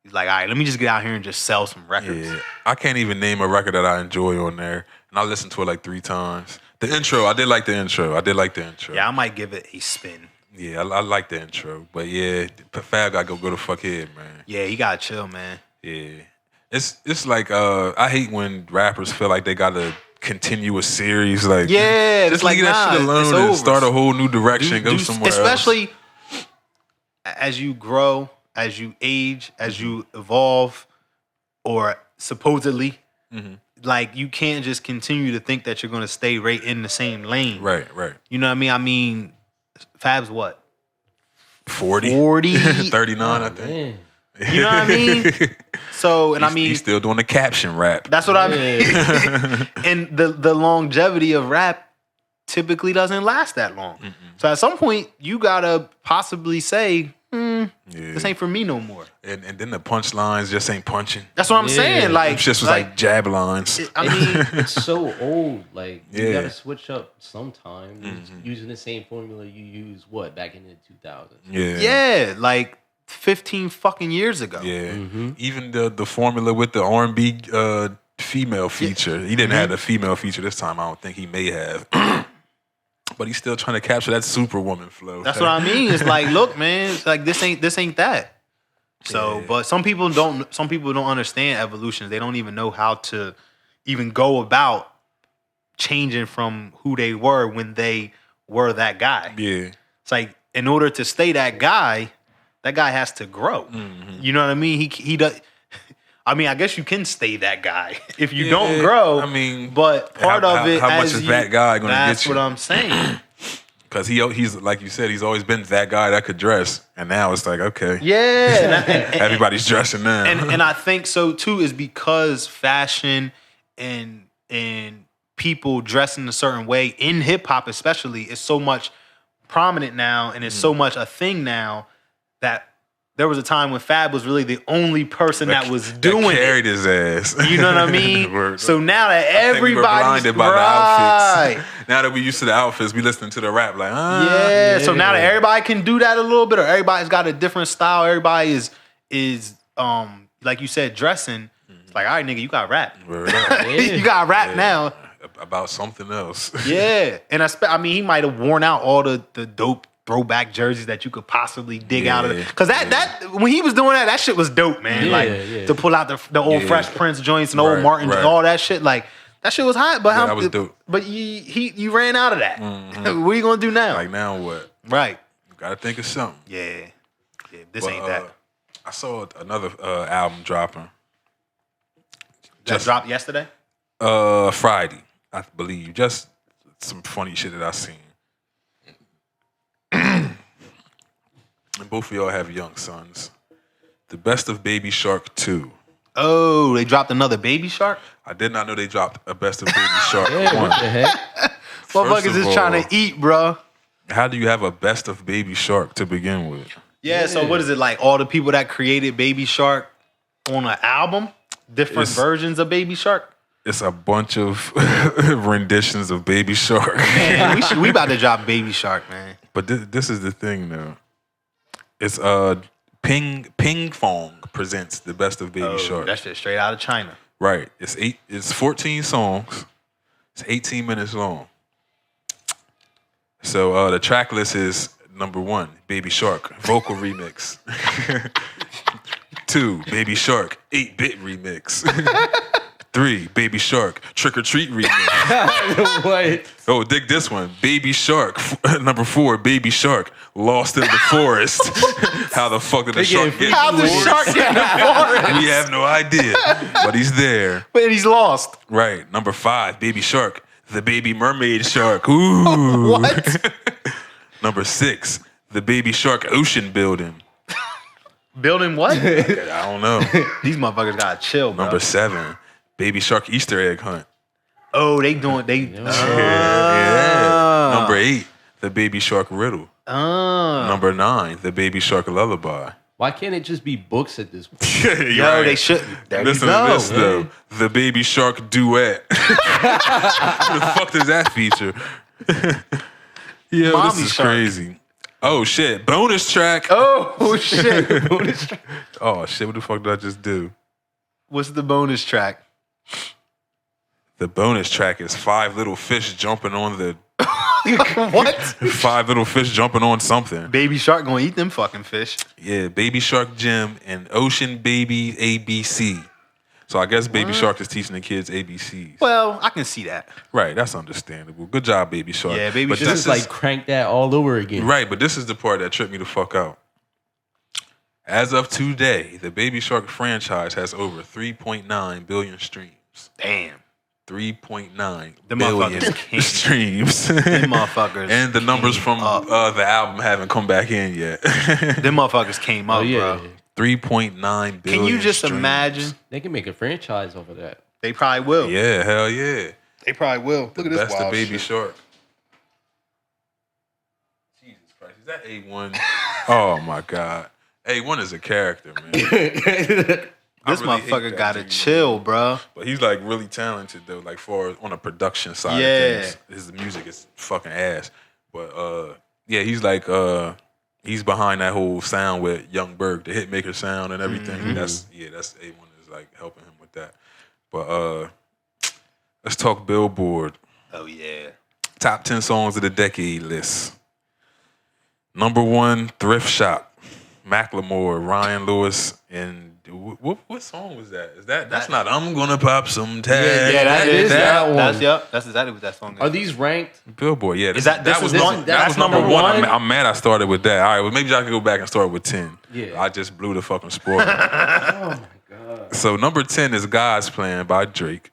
He's like, all right, let me just get out here and just sell some records. Yeah, I can't even name a record that I enjoy on there. And I listened to it like 3 times. The intro, I did like the intro. Yeah, I might give it a spin. Yeah, I like the intro. But yeah, Fab gotta go the fuck head, man. Yeah, he gotta chill, man. Yeah. It's like I hate when rappers feel like they gotta continue a series. Like, yeah, just like leave that shit alone and start a whole new direction, go somewhere especially as you grow, as you age, as you evolve, or supposedly, like you can't just continue to think that you're gonna stay right in the same lane. Right. You know what I mean? I mean, Fab's what? 40? 39, I think. Man. You know what I mean? So, and He's still doing the caption rap. That's what I mean. And the longevity of rap typically doesn't last that long. So at some point, you gotta possibly say, this ain't for me no more. And then the punchlines just ain't punching. That's what I'm saying. Like, It just was like jab lines. I mean, It's so old. Like you Yeah. gotta switch up sometime. Using the same formula you used back in the 2000s. yeah, like 15 fucking years ago. Yeah. Even the formula with the R&B female feature. He didn't have the female feature this time. I don't think he may have. But he's still trying to capture that superwoman flow. That's what I mean. It's like, look, man, it's like this ain't that. So, but some people don't understand evolution. They don't even know how to even go about changing from who they were when they were that guy. Yeah. It's like in order to stay that guy, That guy has to grow. You know what I mean? He does. I mean, I guess you can stay that guy if you don't grow. I mean, but part of it, how much is that guy going to get you? That's what I'm saying. Because he's like you said, he's always been that guy that could dress, and now it's like, okay, everybody's dressing now. And I think so too is because fashion and people dressing a certain way in hip hop especially is so much prominent now, and it's so much a thing now that there was a time when Fab was really the only person that was doing that carried his ass. You know what I mean? So now that everybody's blinded by the outfits. Now that we used to the outfits, we listening to the rap like, So now that everybody can do that a little bit, or everybody's got a different style, everybody is like you said, dressing. It's like, all right, nigga, you got rap. You got rap now about something else. And I mean, he might have worn out all the dope throwback jerseys that you could possibly dig out of it. Because that when he was doing that shit was dope, man. To pull out the old Fresh Prince joints and old Martin, all that shit. Like, that shit was hot. But that was dope. But you ran out of that. What are you going to do now? Like, now what? Right. You got to think of something. Yeah, this ain't that. I saw another album dropping. That dropped yesterday? Friday, I believe. Just some funny shit that I seen. And both of y'all have young sons. The Best of Baby Shark 2. Oh, they dropped another Baby Shark? I did not know they dropped a Best of Baby Shark 1. What the heck? Motherfuckers is trying to eat, bro. How do you have a Best of Baby Shark to begin with? Yeah, so what is it, like all the people that created Baby Shark on an album? Different versions of Baby Shark? It's a bunch of renditions of Baby Shark. Man, we about to drop Baby Shark, man. But this is the thing, though. It's Ping Fong presents The Best of Baby Shark. That shit straight out of China. Right. It's 14 songs. It's 18 minutes long. So the track list is number 1, Baby Shark, vocal remix. 2, Baby Shark, 8-bit remix. 3, Baby Shark, Trick or Treat remix. What? Oh, dig this one. Baby Shark, number 4, Baby Shark, Lost in the Forest. How the fuck did the shark get How in the the forest? shark get in the forest? We have no idea, but he's there. But he's lost. Right. Number 5, Baby Shark, the Baby Mermaid Shark. Ooh. What? Number 6, the Baby Shark Ocean Building. Building what? I don't know. These motherfuckers gotta chill, bro. Number 7, Baby Shark Easter Egg Hunt. Oh, they. Yeah. Number 8, the Baby Shark Riddle. Number 9, the Baby Shark Lullaby. Why can't it just be books at this point? Yo, they shouldn't. There Listen you go. to this, though. The Baby Shark Duet. Who the fuck does that feature? Yo, Mommy this is Shark. crazy. Oh, shit. Bonus track. Oh, shit. Bonus track. Oh, shit. What the fuck did I just do? What's the bonus track? The bonus track is 5 little fish jumping on the... What? 5 little fish jumping on something. Baby Shark gonna eat them fucking fish. Yeah, Baby Shark Gym and Ocean Baby ABC. So I guess Baby Shark is teaching the kids ABCs. Well, I can see that. Right, that's understandable. Good job, Baby Shark. Yeah, Baby but Shark. This is like crank that all over again. Right, but this is the part that tripped me the fuck out. As of today, the Baby Shark franchise has over 3.9 billion streams. Damn. 3.9 The billion motherfuckers came. streams. Them motherfuckers. And the numbers from the album haven't come back in yet. Them motherfuckers came up, bro. 3.9 billion. Can you just streams. imagine? They can make a franchise over that. They probably will. Yeah, hell yeah. They probably will. Look at this That's the wild Baby shit. Shark. Jesus Christ, is that A1? Oh my God. A1 is a character, man. This really hate motherfucker that gotta dude, chill, bro. But he's like really talented though, like far on a production side Yeah. of things. His music is fucking ass. But yeah, he's like he's behind that whole sound with Young Berg, the hitmaker sound and everything. Mm-hmm. That's A1 is like helping him with that. But let's talk Billboard. Oh yeah. Top 10 songs of the decade list. Number 1, Thrift Shop Macklemore, Ryan Lewis, and what song was that? That's not I'm gonna pop some tags. Yeah, that is that one. That's exactly what that song is. Are these ranked? Billboard, yeah. That was number number one. one? I'm mad I started with that. All right, well maybe I could go back and start with 10. Yeah. I just blew the fucking sport. Oh my god. So number 10 is God's Plan by Drake.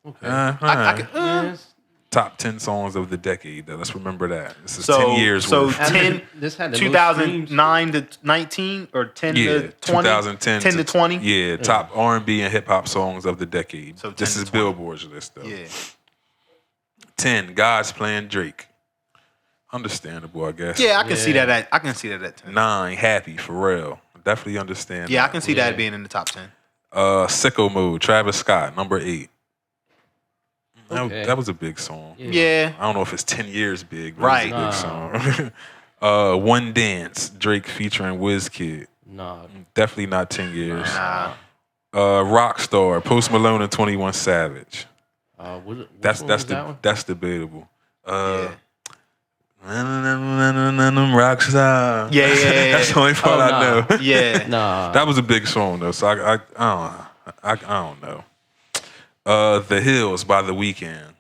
Okay. Yes. Top 10 songs of the decade, though. Let's remember that. This is So- 10 years so worth. 10 This had the 2009 to 19 or 10 to 20? 2010 10 to 20? Yeah, top R&B and hip hop songs of the decade. So 10 this to is 20. Billboard's list, though. Yeah. 10, God's Plan, Drake. Understandable, I guess. Yeah, I can see that at 10. 9, Happy, Pharrell. Definitely understand. Yeah, I that. can see that being in the top 10. Sicko Mode, Travis Scott, number 8. Okay. That was a big song. Yeah. I don't know if it's 10 years big, but Right. it's a big song. One Dance, Drake featuring Wizkid. Nah. Definitely not 10 years. Nah. Rockstar, Post Malone and 21 Savage. What That's one was that one? that's debatable. Yeah. Rockstar. Yeah. That's the only part Oh, I nah. know. Yeah. Nah. That was a big song though, so I don't know. The Hills by The Weeknd.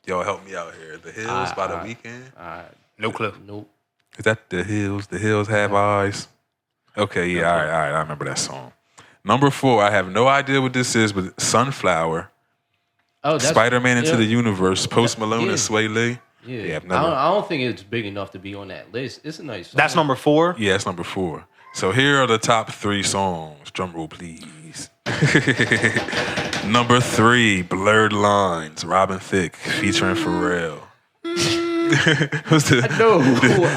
Y'all help me out here. The Hills by The Weeknd. No clue. Nope. Is that The Hills? The Hills Have Eyes. Okay, yeah, all right. I remember that song. Number 4, I have no idea what this is, but Sunflower. Oh, that's Spider-Man Into yeah. the Universe. Post Malone Yeah. and Sway Lee. Yeah, I've never. I don't think it's big enough to be on that list. It's a nice song. That's number 4? Yeah, it's number 4. So here are the top 3 songs. Drum roll, please. Number 3, Blurred Lines, Robin Thicke featuring Pharrell. What's the No,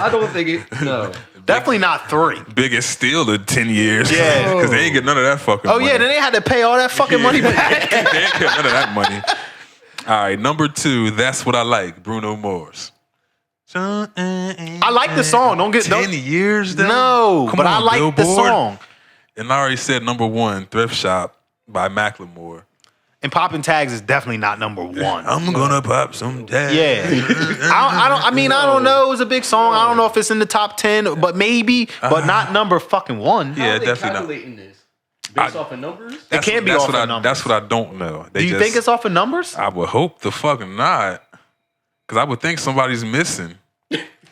I don't think it. No. Definitely not 3. biggest steal of 10 years? Yeah. Because they ain't get none of that fucking Oh, money. yeah, then they had to pay all that fucking money back. They ain't get none of that money. All right, number 2, That's What I Like, Bruno Mars. I like the song. Don't get 10 years though? No, Come but I on, like the Billboard. song. And I already said number 1, Thrift Shop by Macklemore. And Poppin' Tags is definitely not number 1. I'm gonna pop some tags. Yeah, I don't know. It was a big song. I don't know if it's in the top 10, but maybe, but not number fucking 1. Yeah, How are they definitely not. calculating this? Based off of numbers? It can't be that's off what of I, numbers. That's what I don't know. They Do you think it's off of numbers? I would hope the fucking not. Because I would think somebody's missing.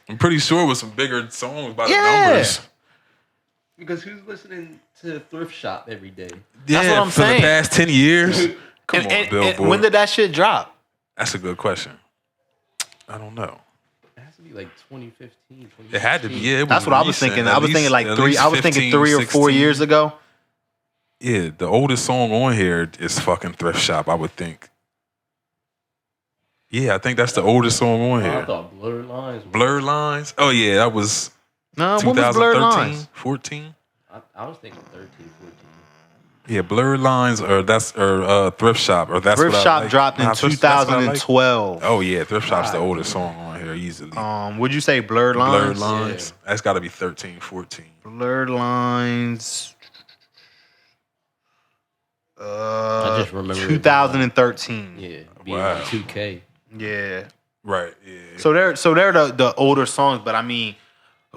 I'm pretty sure with some bigger songs by the numbers. Because who's listening to Thrift Shop every day? Yeah, what I'm for saying. the past 10 years. Come on, And Billboard. when did that shit drop? That's a good question. I don't know. It has to be like 2015, 2016. It had to be. Yeah, it was That's what I was recent, thinking. at I was thinking least- like at 3. least I was thinking 15, 3 or 4 16. years ago. Yeah, the oldest song on here is fucking Thrift Shop, I would think. Yeah, I think that's the oldest song on I here. thought Blurred Lines. Blurred Lines? Oh, yeah, that was No, what was Blurred 2013, Lines? 14? I was thinking 13, 14. Yeah, Blurred Lines or Thrift Shop or that's Thrift what I Shop like. dropped in Nah, That's What I Like. 2012. Oh yeah, Thrift Shop's the oldest song on here easily. Would you say Blurred Lines? Blurred Lines. That's got to be 13, 14. Blurred Lines. I just remember it. 2013. Yeah, being Wow. on 2K. Yeah. Right. Yeah. So they're the older songs, but I mean,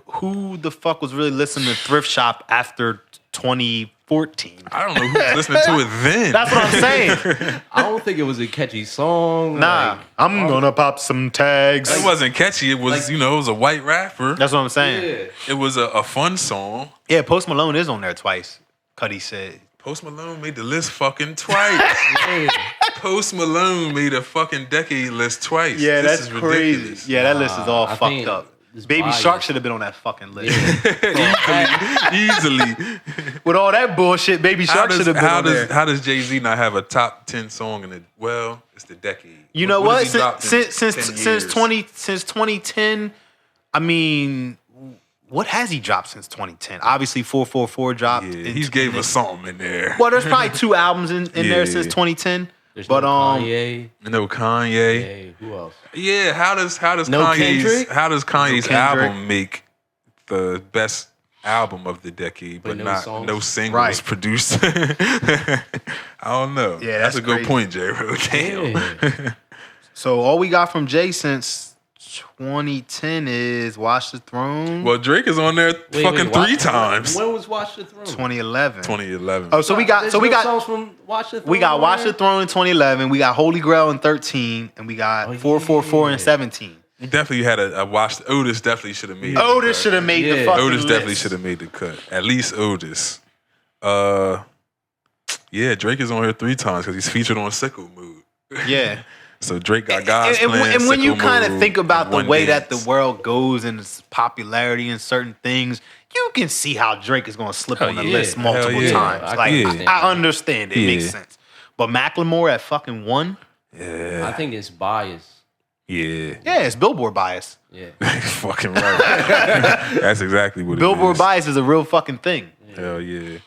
who the fuck was really listening to Thrift Shop after 2014? I don't know who's listening to it then. That's what I'm saying. I don't think it was a catchy song. Nah, like, I'm gonna pop some tags. It wasn't catchy. It was, it was a white rapper. That's what I'm saying. yeah. It was a fun song. Yeah, Post Malone is on there twice. Cuddy said. Post Malone made the list fucking twice. Post Malone made a fucking decade list twice. Yeah, This that's is crazy. ridiculous. Yeah, that list is all I fucked think up. it's Baby biased. Shark should have been on that fucking list. Easily. With all that bullshit, Baby Shark should have been on there. How does Jay-Z not have a top 10 song in it? Well, it's the decade. You know what? has he dropped in 10 years? 2010, I mean, what has he dropped since 2010? Obviously, 444 dropped. Yeah, he gave us something in there. Well, there's probably 2 albums in there since Yeah. 2010. There's But no Kanye. No Kanye. Hey, who else? Yeah, how does No Kanye's Kendrick? album make the best album of the decade, but no not songs? no singles Right. produced? I don't know. Yeah, that's that's a good crazy. point, J-Ro. Damn. Yeah. So all we got from Jay since 2010 is Watch the Throne. Well, Drake is on there fucking three times. When was Watch the Throne? 2011. Oh, so we got songs from Watch the Throne. We got Watch the Throne in 2011. We got Holy Grail in 13, and we got 444 in 17. You definitely had a watch. Otis definitely should have made. Otis should have made the fucking Otis list. definitely should have made the cut. At least Otis. Yeah, Drake is on here 3 times because he's featured on Sickle Mood. Yeah. So Drake got guys and playing. when you kind of Mood, think about the One way Dance. that the world goes and its popularity in certain things, you can see how Drake is going to slip on the list multiple times. I understand it. It makes sense. But Macklemore at fucking 1? Yeah. I think it's biased. Yeah. Yeah, it's Billboard bias. Yeah. Fucking right. That's exactly what Billboard it is. bias is a real fucking thing. Hell yeah.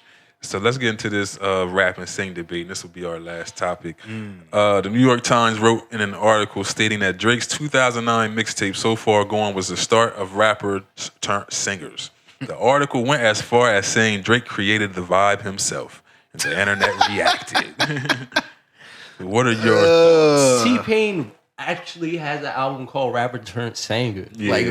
So let's get into this rap and sing debate. And this will be our last topic. The New York Times wrote in an article stating that Drake's 2009 mixtape So Far Gone was the start of rappers turned singers. The article went as far as saying Drake created the vibe himself. And the internet reacted. What are your thoughts? T-Pain actually has an album called Rapper Turned Singer. Yeah. Like,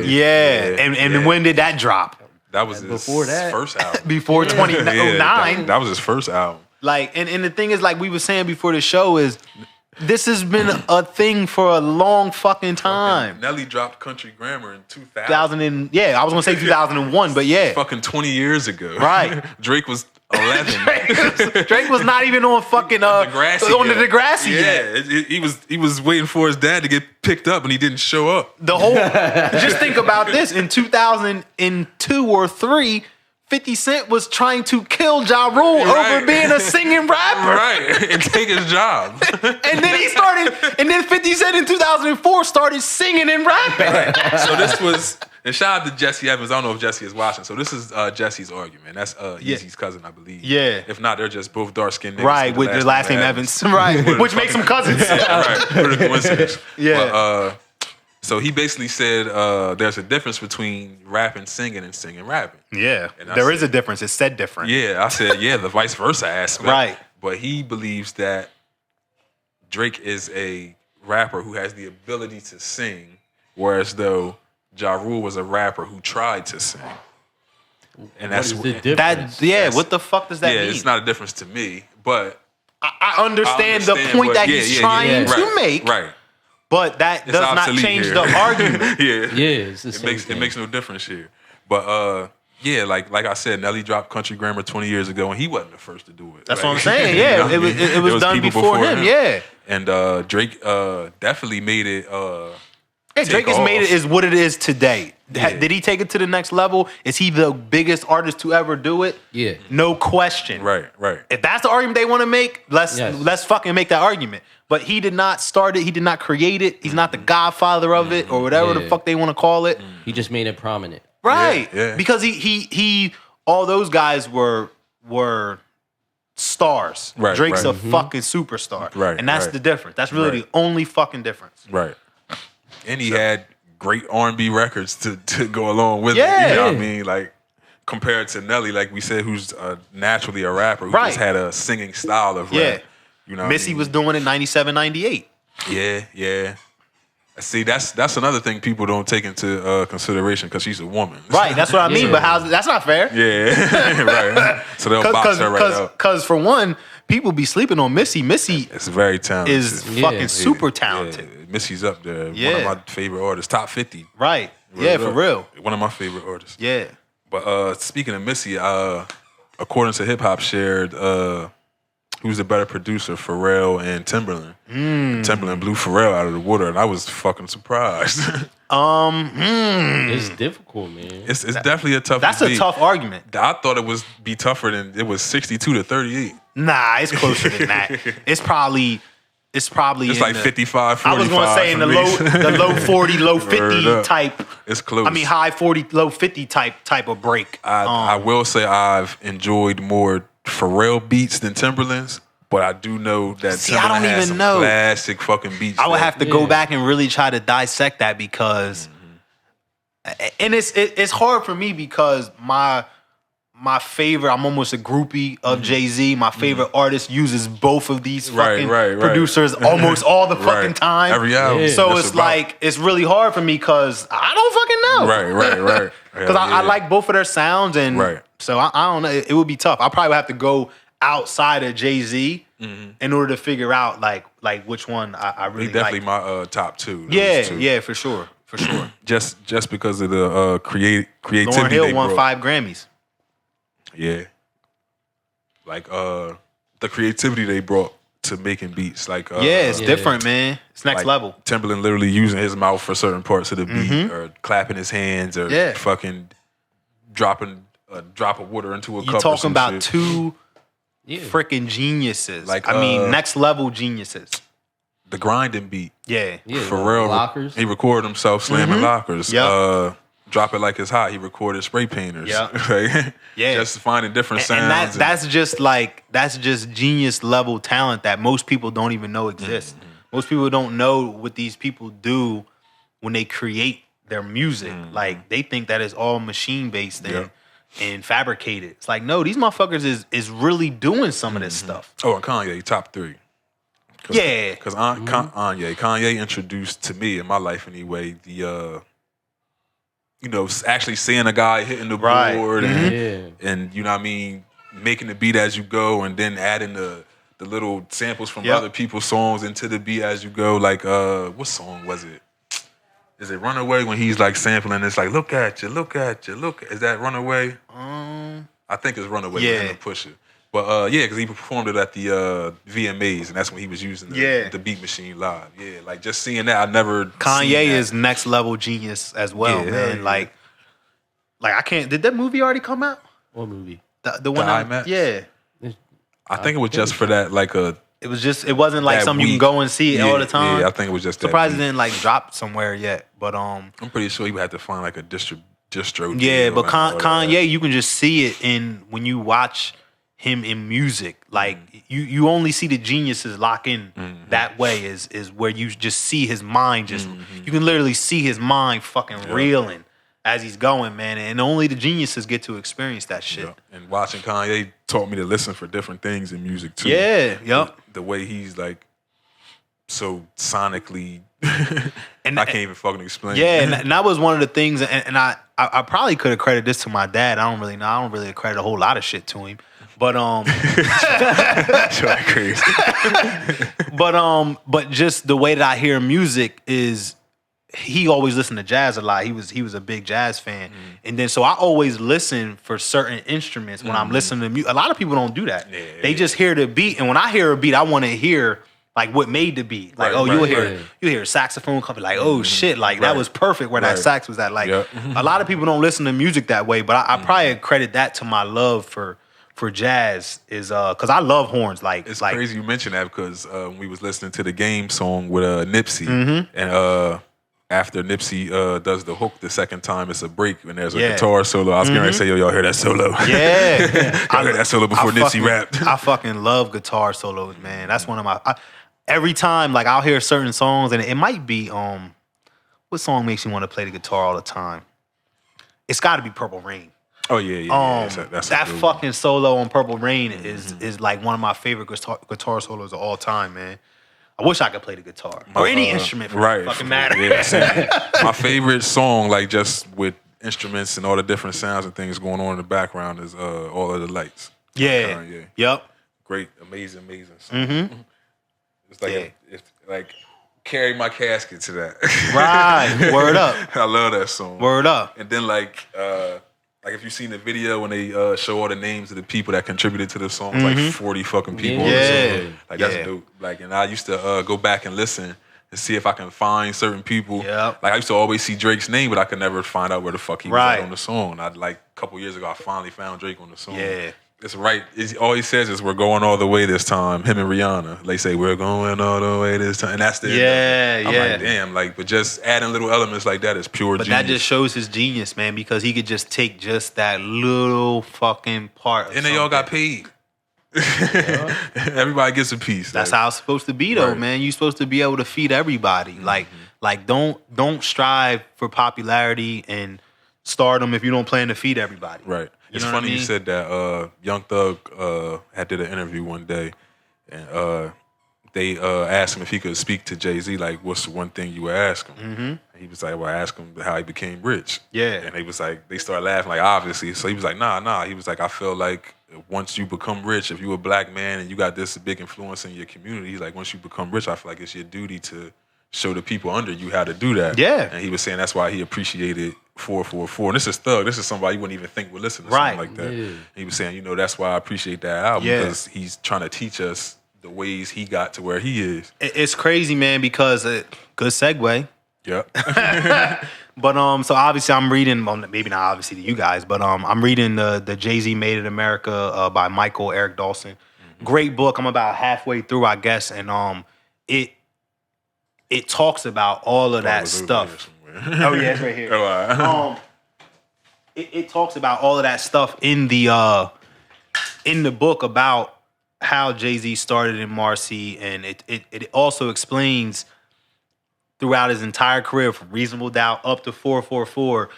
And when did that drop? That was his Before that. first album. Before 2009. That was his first album. Like, and the thing is, like we were saying before the show, is this has been a thing for a long fucking time. Nelly dropped Country Grammar in 2000. 2000 and, yeah, I was gonna say 2001, but yeah, Fucking 20 years ago. Right. Drake was 11. Drake was not even on fucking Degrassi the Degrassi yet. Yeah, he was waiting for his dad to get picked up and he didn't show up. The whole just think about this. In 2002 or 3, 50 Cent was trying to kill Ja Rule over being a singing rapper. Right. And take his job. And then 50 Cent in 2004 started singing and rapping. So this was, and shout out to Jesse Evans. I don't know if Jesse is watching. So this is Jesse's argument. That's Yeezy's cousin, I believe. Yeah. If not, they're just both dark skinned niggas. Right, with the last name Evans. Right. Which makes them cousins. Right. What a coincidence. Yeah. But, so he basically said there's a difference between rapping, singing, and singing, rapping. Yeah. And I There is said- a difference. It's said different. Yeah, I said, the vice versa aspect. Right. But he believes that Drake is a rapper who has the ability to sing, whereas though Ja Rule was a rapper who tried to sing. And that's what is the difference? What the fuck does that mean? it's not a difference to me, but I understand the point that he's trying to make. Right. But that It's does not obsolete change here. the argument. Yeah, it's the It same makes thing. it makes no difference here. But like I said, Nelly dropped Country Grammar 20 years ago, and he wasn't the first to do it. That's Like, what I'm saying. you know Yeah, what I mean? it was done people before him. Yeah. And Drake definitely made it. Yeah, Drake has made it is what it is today. Yeah. Did he take it to the next level? Is he the biggest artist to ever do it? Yeah. No question. Right. If that's the argument they want to make, let's Yes. fucking make that argument. But he did not start it. He did not create it. He's not the godfather of it or whatever the Yeah. fuck they want to call it. He just made it prominent. Right. Yeah. Because he all those guys were stars. Right, Drake's right. a fucking superstar. Right, And that's right. the difference. That's really Right. the only fucking difference. Right. And he had great R&B records to go along with it. Yeah. You know what I mean? Like, compared to Nelly, like we said, who's naturally a rapper, who Right. just had a singing style of Yeah. rap. You know what Missy I mean? was doing it 97, 98. Yeah. See, that's another thing people don't take into consideration because she's a woman. Right, that's what I mean. Yeah. But that's not fair. Yeah. Right. So they'll box her right out. Because for one, people be sleeping on Missy. Missy It's very talented. is Yeah. fucking super talented. Yeah. Missy's up there. One Yeah. of my favorite artists. Top 50. Right. Word Yeah, up. for real. One of my favorite artists. Yeah. But speaking of Missy, according to Hip Hop Shared, who's the better producer, Pharrell and Timberland? Timberland blew Pharrell out of the water, and I was fucking surprised. It's difficult, man. it's definitely a tough. That's a beat. tough argument. I thought it was be tougher than it was 62-38. Nah, it's closer than that. It's probably It's in like the, 55, 45. I was gonna say in for the me. low 40, low 50 Word up. type. It's close. I mean high 40, low 50 type of break. I will say I've enjoyed more Pharrell beats than Timberland's, but I do know that See, I Timberland don't has even some know. classic fucking beats. I would that- have to go Yeah. back and really try to dissect that because, and it's hard for me because my my favorite. I'm almost a groupie of Jay-Z. My favorite artist uses both of these fucking producers almost all the fucking time. Every album. Yeah. So it's like it's really hard for me because I don't fucking know. Right. Because I like both of their sounds, and so I don't know. It would be tough. I probably would have to go outside of Jay-Z in order to figure out like which one I really definitely like. my top two. Yeah, for sure. Just because of the creativity. Lauryn Hill they won brought. 5 Grammys. Yeah. Like the creativity they brought to making beats. Like It's different, man. It's next level. Timberland literally using his mouth for certain parts of the beat, or clapping his hands, or fucking dropping a drop of water into a cup. You talking about shit. two freaking geniuses. Like, I mean, next level geniuses. The grinding beat. Yeah. Pharrell. Lockers. He recorded himself slamming lockers. Yep. Drop It Like It's Hot. He recorded Spray Painters. Yep. Just finding different sounds. And that's just genius level talent that most people don't even know exists. Most people don't know what these people do when they create their music. Like they think that it's all machine based and fabricated. It's like, no, these motherfuckers is really doing some of this stuff. Oh, and Kanye, top 3. Because Kanye introduced to me in my life anyway the actually seeing a guy hitting the board and you know what I mean, making the beat as you go, and then adding the little samples from other people's songs into the beat as you go. Like what song was it? Is it Runaway when he's like sampling? It's like look at you. Is that Runaway? I think it's Runaway. Yeah, Pusha. But because he performed it at the VMAs, and that's when he was using the beat machine live. Yeah, like just seeing that, I never. Kanye is next level genius as well, man. Like I can't. Did that movie already come out? What movie? The one. IMAX? Yeah. I think it was just for that, like a. It was just. It wasn't like something you can go and see all the time. Yeah, I think it was just. Surprised it didn't like drop somewhere yet, but I'm pretty sure you would have to find like a distro. Yeah, but Kanye, you can just see it when you watch him in music. Like you only see the geniuses lock in that way is where you just see his mind you can literally see his mind fucking reeling as he's going, man, and only the geniuses get to experience that shit. Yeah. And watching Kanye taught me to listen for different things in music too. Yeah, the way he's like so sonically and I can't even fucking explain. Yeah, and that was one of the things, and I probably could have credited this to my dad. I don't really know. I don't really credit a whole lot of shit to him. But crazy. but just the way that I hear music is he always listened to jazz a lot. He was a big jazz fan. And then so I always listen for certain instruments when I'm listening to music. A lot of people don't do that. They just hear the beat, and when I hear a beat, I want to hear like what made the beat. Like, you hear a saxophone come, like, oh shit, like that was perfect where that sax was at. Like a lot of people don't listen to music that way, but I probably credit that to my love for jazz is because I love horns. Like it's crazy you mentioned that because we was listening to the Game song with Nipsey, and after Nipsey does the hook the second time, it's a break and there's a guitar solo. I was gonna say, yo, y'all hear that solo? Yeah, I heard that solo before Nipsey rapped. I fucking love guitar solos, man. That's one of my. Every time, like I'll hear certain songs, and it might be what song makes you want to play the guitar all the time? It's got to be Purple Rain. Oh yeah. That's that fucking solo on Purple Rain is like one of my favorite guitar solos of all time, man. I wish I could play the guitar or any instrument for that fucking matter. Yeah, my favorite song, like just with instruments and all the different sounds and things going on in the background, is All of the Lights. Yeah. Yep. Great, amazing song. It's like it's like carry my casket to that. Right. Word up. I love that song. Word up. And then like if you've seen the video when they show all the names of the people that contributed to the song, like 40 fucking people. Yeah. Like that's dope. Like, and I used to go back and listen and see if I can find certain people. Yep. Like I used to always see Drake's name, but I could never find out where the fuck he was at on the song. I like a couple years ago, I finally found Drake on the song. Yeah. It's right. All he says is, we're going all the way this time. Him and Rihanna. They say, we're going all the way this time. And that's the end. I'm like, damn. Like, but just adding little elements like that is pure genius. But that just shows his genius, man, because he could just take just that little fucking part. And they all got paid. Everybody gets a piece. That's how it's supposed to be, though, man. You're supposed to be able to feed everybody. Like don't strive for popularity and stardom if you don't plan to feed everybody. Right. It's know what funny I mean? you said that. Young Thug had did an interview one day, and they asked him if he could speak to Jay-Z, like, what's the one thing you would ask him? Mm-hmm. And he was like, well, I asked him how he became rich. Yeah. And they was like, they started laughing, like, obviously. So he was like, nah. He was like, I feel like once you become rich, if you're a black man and you got this big influence in your community, he's like, once you become rich, I feel like it's your duty to show the people under you how to do that. Yeah. And he was saying that's why he appreciated 444. And this is Thug. This is somebody you wouldn't even think would listen to something like that. Yeah. He was saying, that's why I appreciate that album, Yeah. because he's trying to teach us the ways he got to where he is. It's crazy, man, because good segue. Yep. But so obviously I'm reading, well, maybe not obviously to you guys, but I'm reading the Jay-Z Made in America by Michael Eric Dawson. Mm-hmm. Great book. I'm about halfway through, I guess, and it talks about all of that stuff. Oh yeah, it's right here. Oh, all right. It talks about all of that stuff in the book about how Jay-Z started in Marcy, and it also explains throughout his entire career, from Reasonable Doubt up to 444,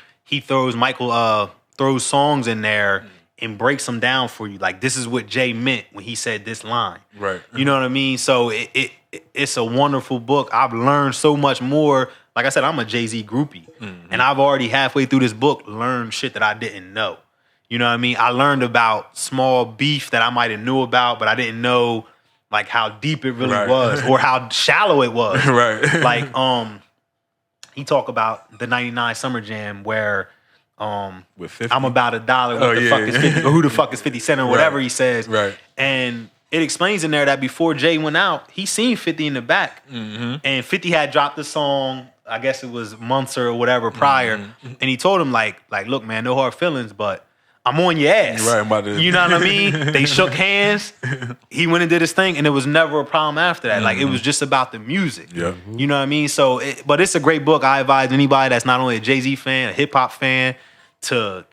Michael throws songs in there and breaks them down for you. Like, this is what Jay meant when he said this line. Right. You know what I mean? So it's a wonderful book. I've learned so much more. Like I said, I'm a Jay-Z groupie. Mm-hmm. And I've already halfway through this book learned shit that I didn't know. You know what I mean? I learned about small beef that I might have knew about, but I didn't know like how deep it really was or how shallow it was. Right. Like, he talked about the 99 Summer Jam where with 50? I'm about $1. What the fuck is 50? Or who the fuck is 50 Cent or whatever he says. Right. And it explains in there that before Jay went out, he seen 50 in the back. Mm-hmm. And 50 had dropped the song, I guess it was months or whatever prior. Mm-hmm. And he told him like, look, man, no hard feelings, but I'm on your ass. Right, I'm about to... You know what I mean? They shook hands. He went and did his thing, and it was never a problem after that. Mm-hmm. Like, it was just about the music. Yeah. You know what I mean? So, but it's a great book. I advise anybody that's not only a Jay-Z fan, a hip-hop fan, to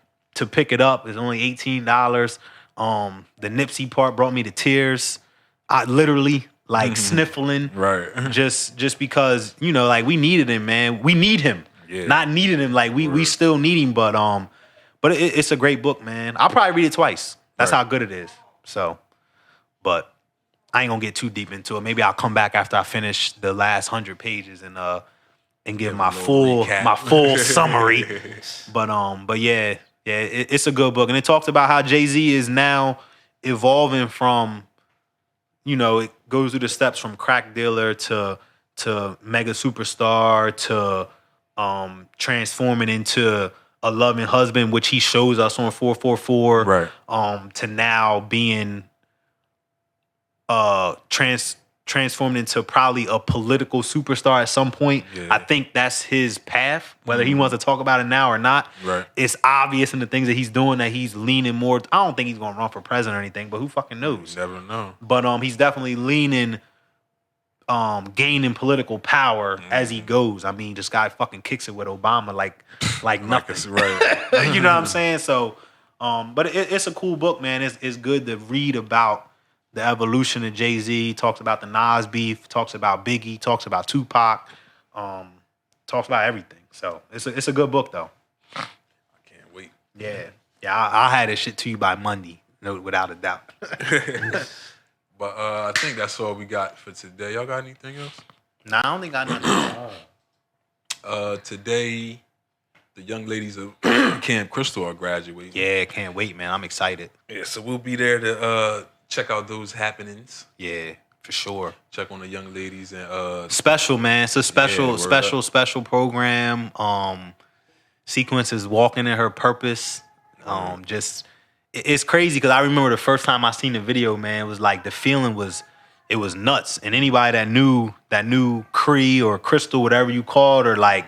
pick it up. It's only $18. The Nipsey part brought me to tears. I literally, like, sniffling. Right. Just because, you know, like, we needed him, man. We need him. Yeah. Not needed him. Like, we still need him, but it's a great book, man. I'll probably read it twice. That's how good it is. So, but I ain't gonna get too deep into it. Maybe I'll come back after I finish the last 100 pages and give my full summary. But yeah, it's a good book, and it talks about how Jay-Z is now evolving from, you know, it goes through the steps from crack dealer to mega superstar to transforming into a loving husband, which he shows us on 444, right? To now being transformed into probably a political superstar at some point. Yeah. I think that's his path. Whether he wants to talk about it now or not, right? It's obvious in the things that he's doing that he's leaning more. I don't think he's going to run for president or anything, but who fucking knows? You never know. But he's definitely leaning. Gaining political power as he goes. I mean, this guy fucking kicks it with Obama like nothing. Right. You know what I'm saying? So, but it's a cool book, man. It's good to read about the evolution of Jay-Z. Talks about the Nas beef. Talks about Biggie. Talks about Tupac. Talks about everything. So it's a good book though. I can't wait. Yeah. I'll have this shit to you by Monday, no, without a doubt. But I think that's all we got for today. Y'all got anything else? Nah, I don't think I know. Today, the young ladies of Camp Crystal are graduating. Yeah, can't wait, man. I'm excited. Yeah, so we'll be there to check out those happenings. Yeah, for sure. Check on the young ladies and special, man. It's a special program. Sequence is walking in her purpose. It's crazy because I remember the first time I seen the video, man, it was like the feeling was nuts. And anybody that knew Cree or Crystal, whatever you called her, like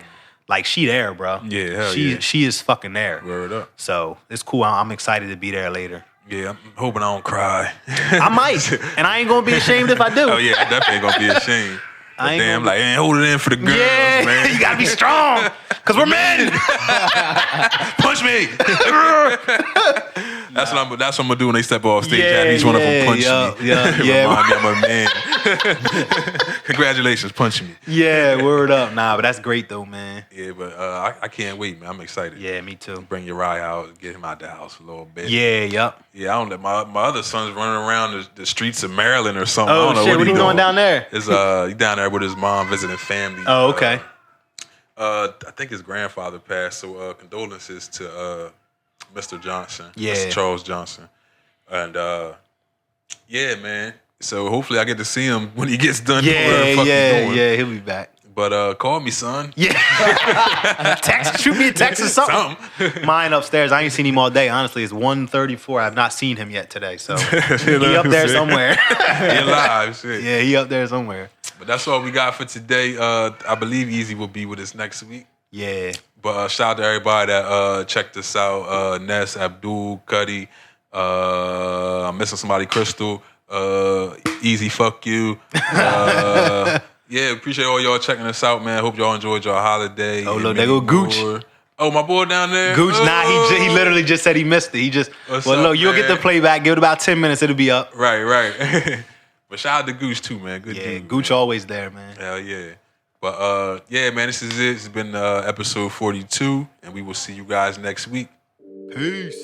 she there, bro. Yeah, hell she is fucking there. Word up. So it's cool. I'm excited to be there later. Yeah, I'm hoping I don't cry. I might, and I ain't gonna be ashamed if I do. Oh yeah, I definitely ain't gonna be ashamed. Damn, like, ain't hold it in for the girls, man. You gotta be strong, cause we're men. Push me. That's what I'm gonna do when they step off stage. At each one of them punch me. Yeah. Remind me I'm a man. Congratulations, punching me. Yeah, word up. Nah, but that's great though, man. Yeah, but I can't wait, man. I'm excited. Yeah, me too. Bring Uriah out, get him out the house a little bit. Yeah, yup. Yeah, I don't let my other son's running around the streets of Maryland or something. I Oh don't know shit, what he are you doing down there? He down there with his mom visiting family. Oh, okay. I think his grandfather passed, so condolences to Mr. Johnson, Mr. Charles Johnson, and yeah, man. So hopefully I get to see him when he gets done. Yeah, he'll be back. But call me, son. Yeah, shoot me a text or something. Mine upstairs. I ain't seen him all day. Honestly, it's 1:34. I've not seen him yet today, so he up there somewhere. He alive, shit. Yeah, he up there somewhere. But that's all we got for today. I believe Easy will be with us next week. Yeah. But shout out to everybody that checked us out. Ness, Abdul, Cuddy, I'm missing somebody, Crystal, Easy, fuck you. Yeah, appreciate all y'all checking us out, man. Hope y'all enjoyed your holiday. Oh, look, they go Gooch. Oh, my boy down there? Gooch, he literally just said he missed it. You'll get the playback. Give it about 10 minutes. It'll be up. Right. But shout out to Gooch, too, man. Good dude. Gooch man. always there, man. Hell yeah. But, yeah, man, this is it. It's been episode 42, and we will see you guys next week. Peace.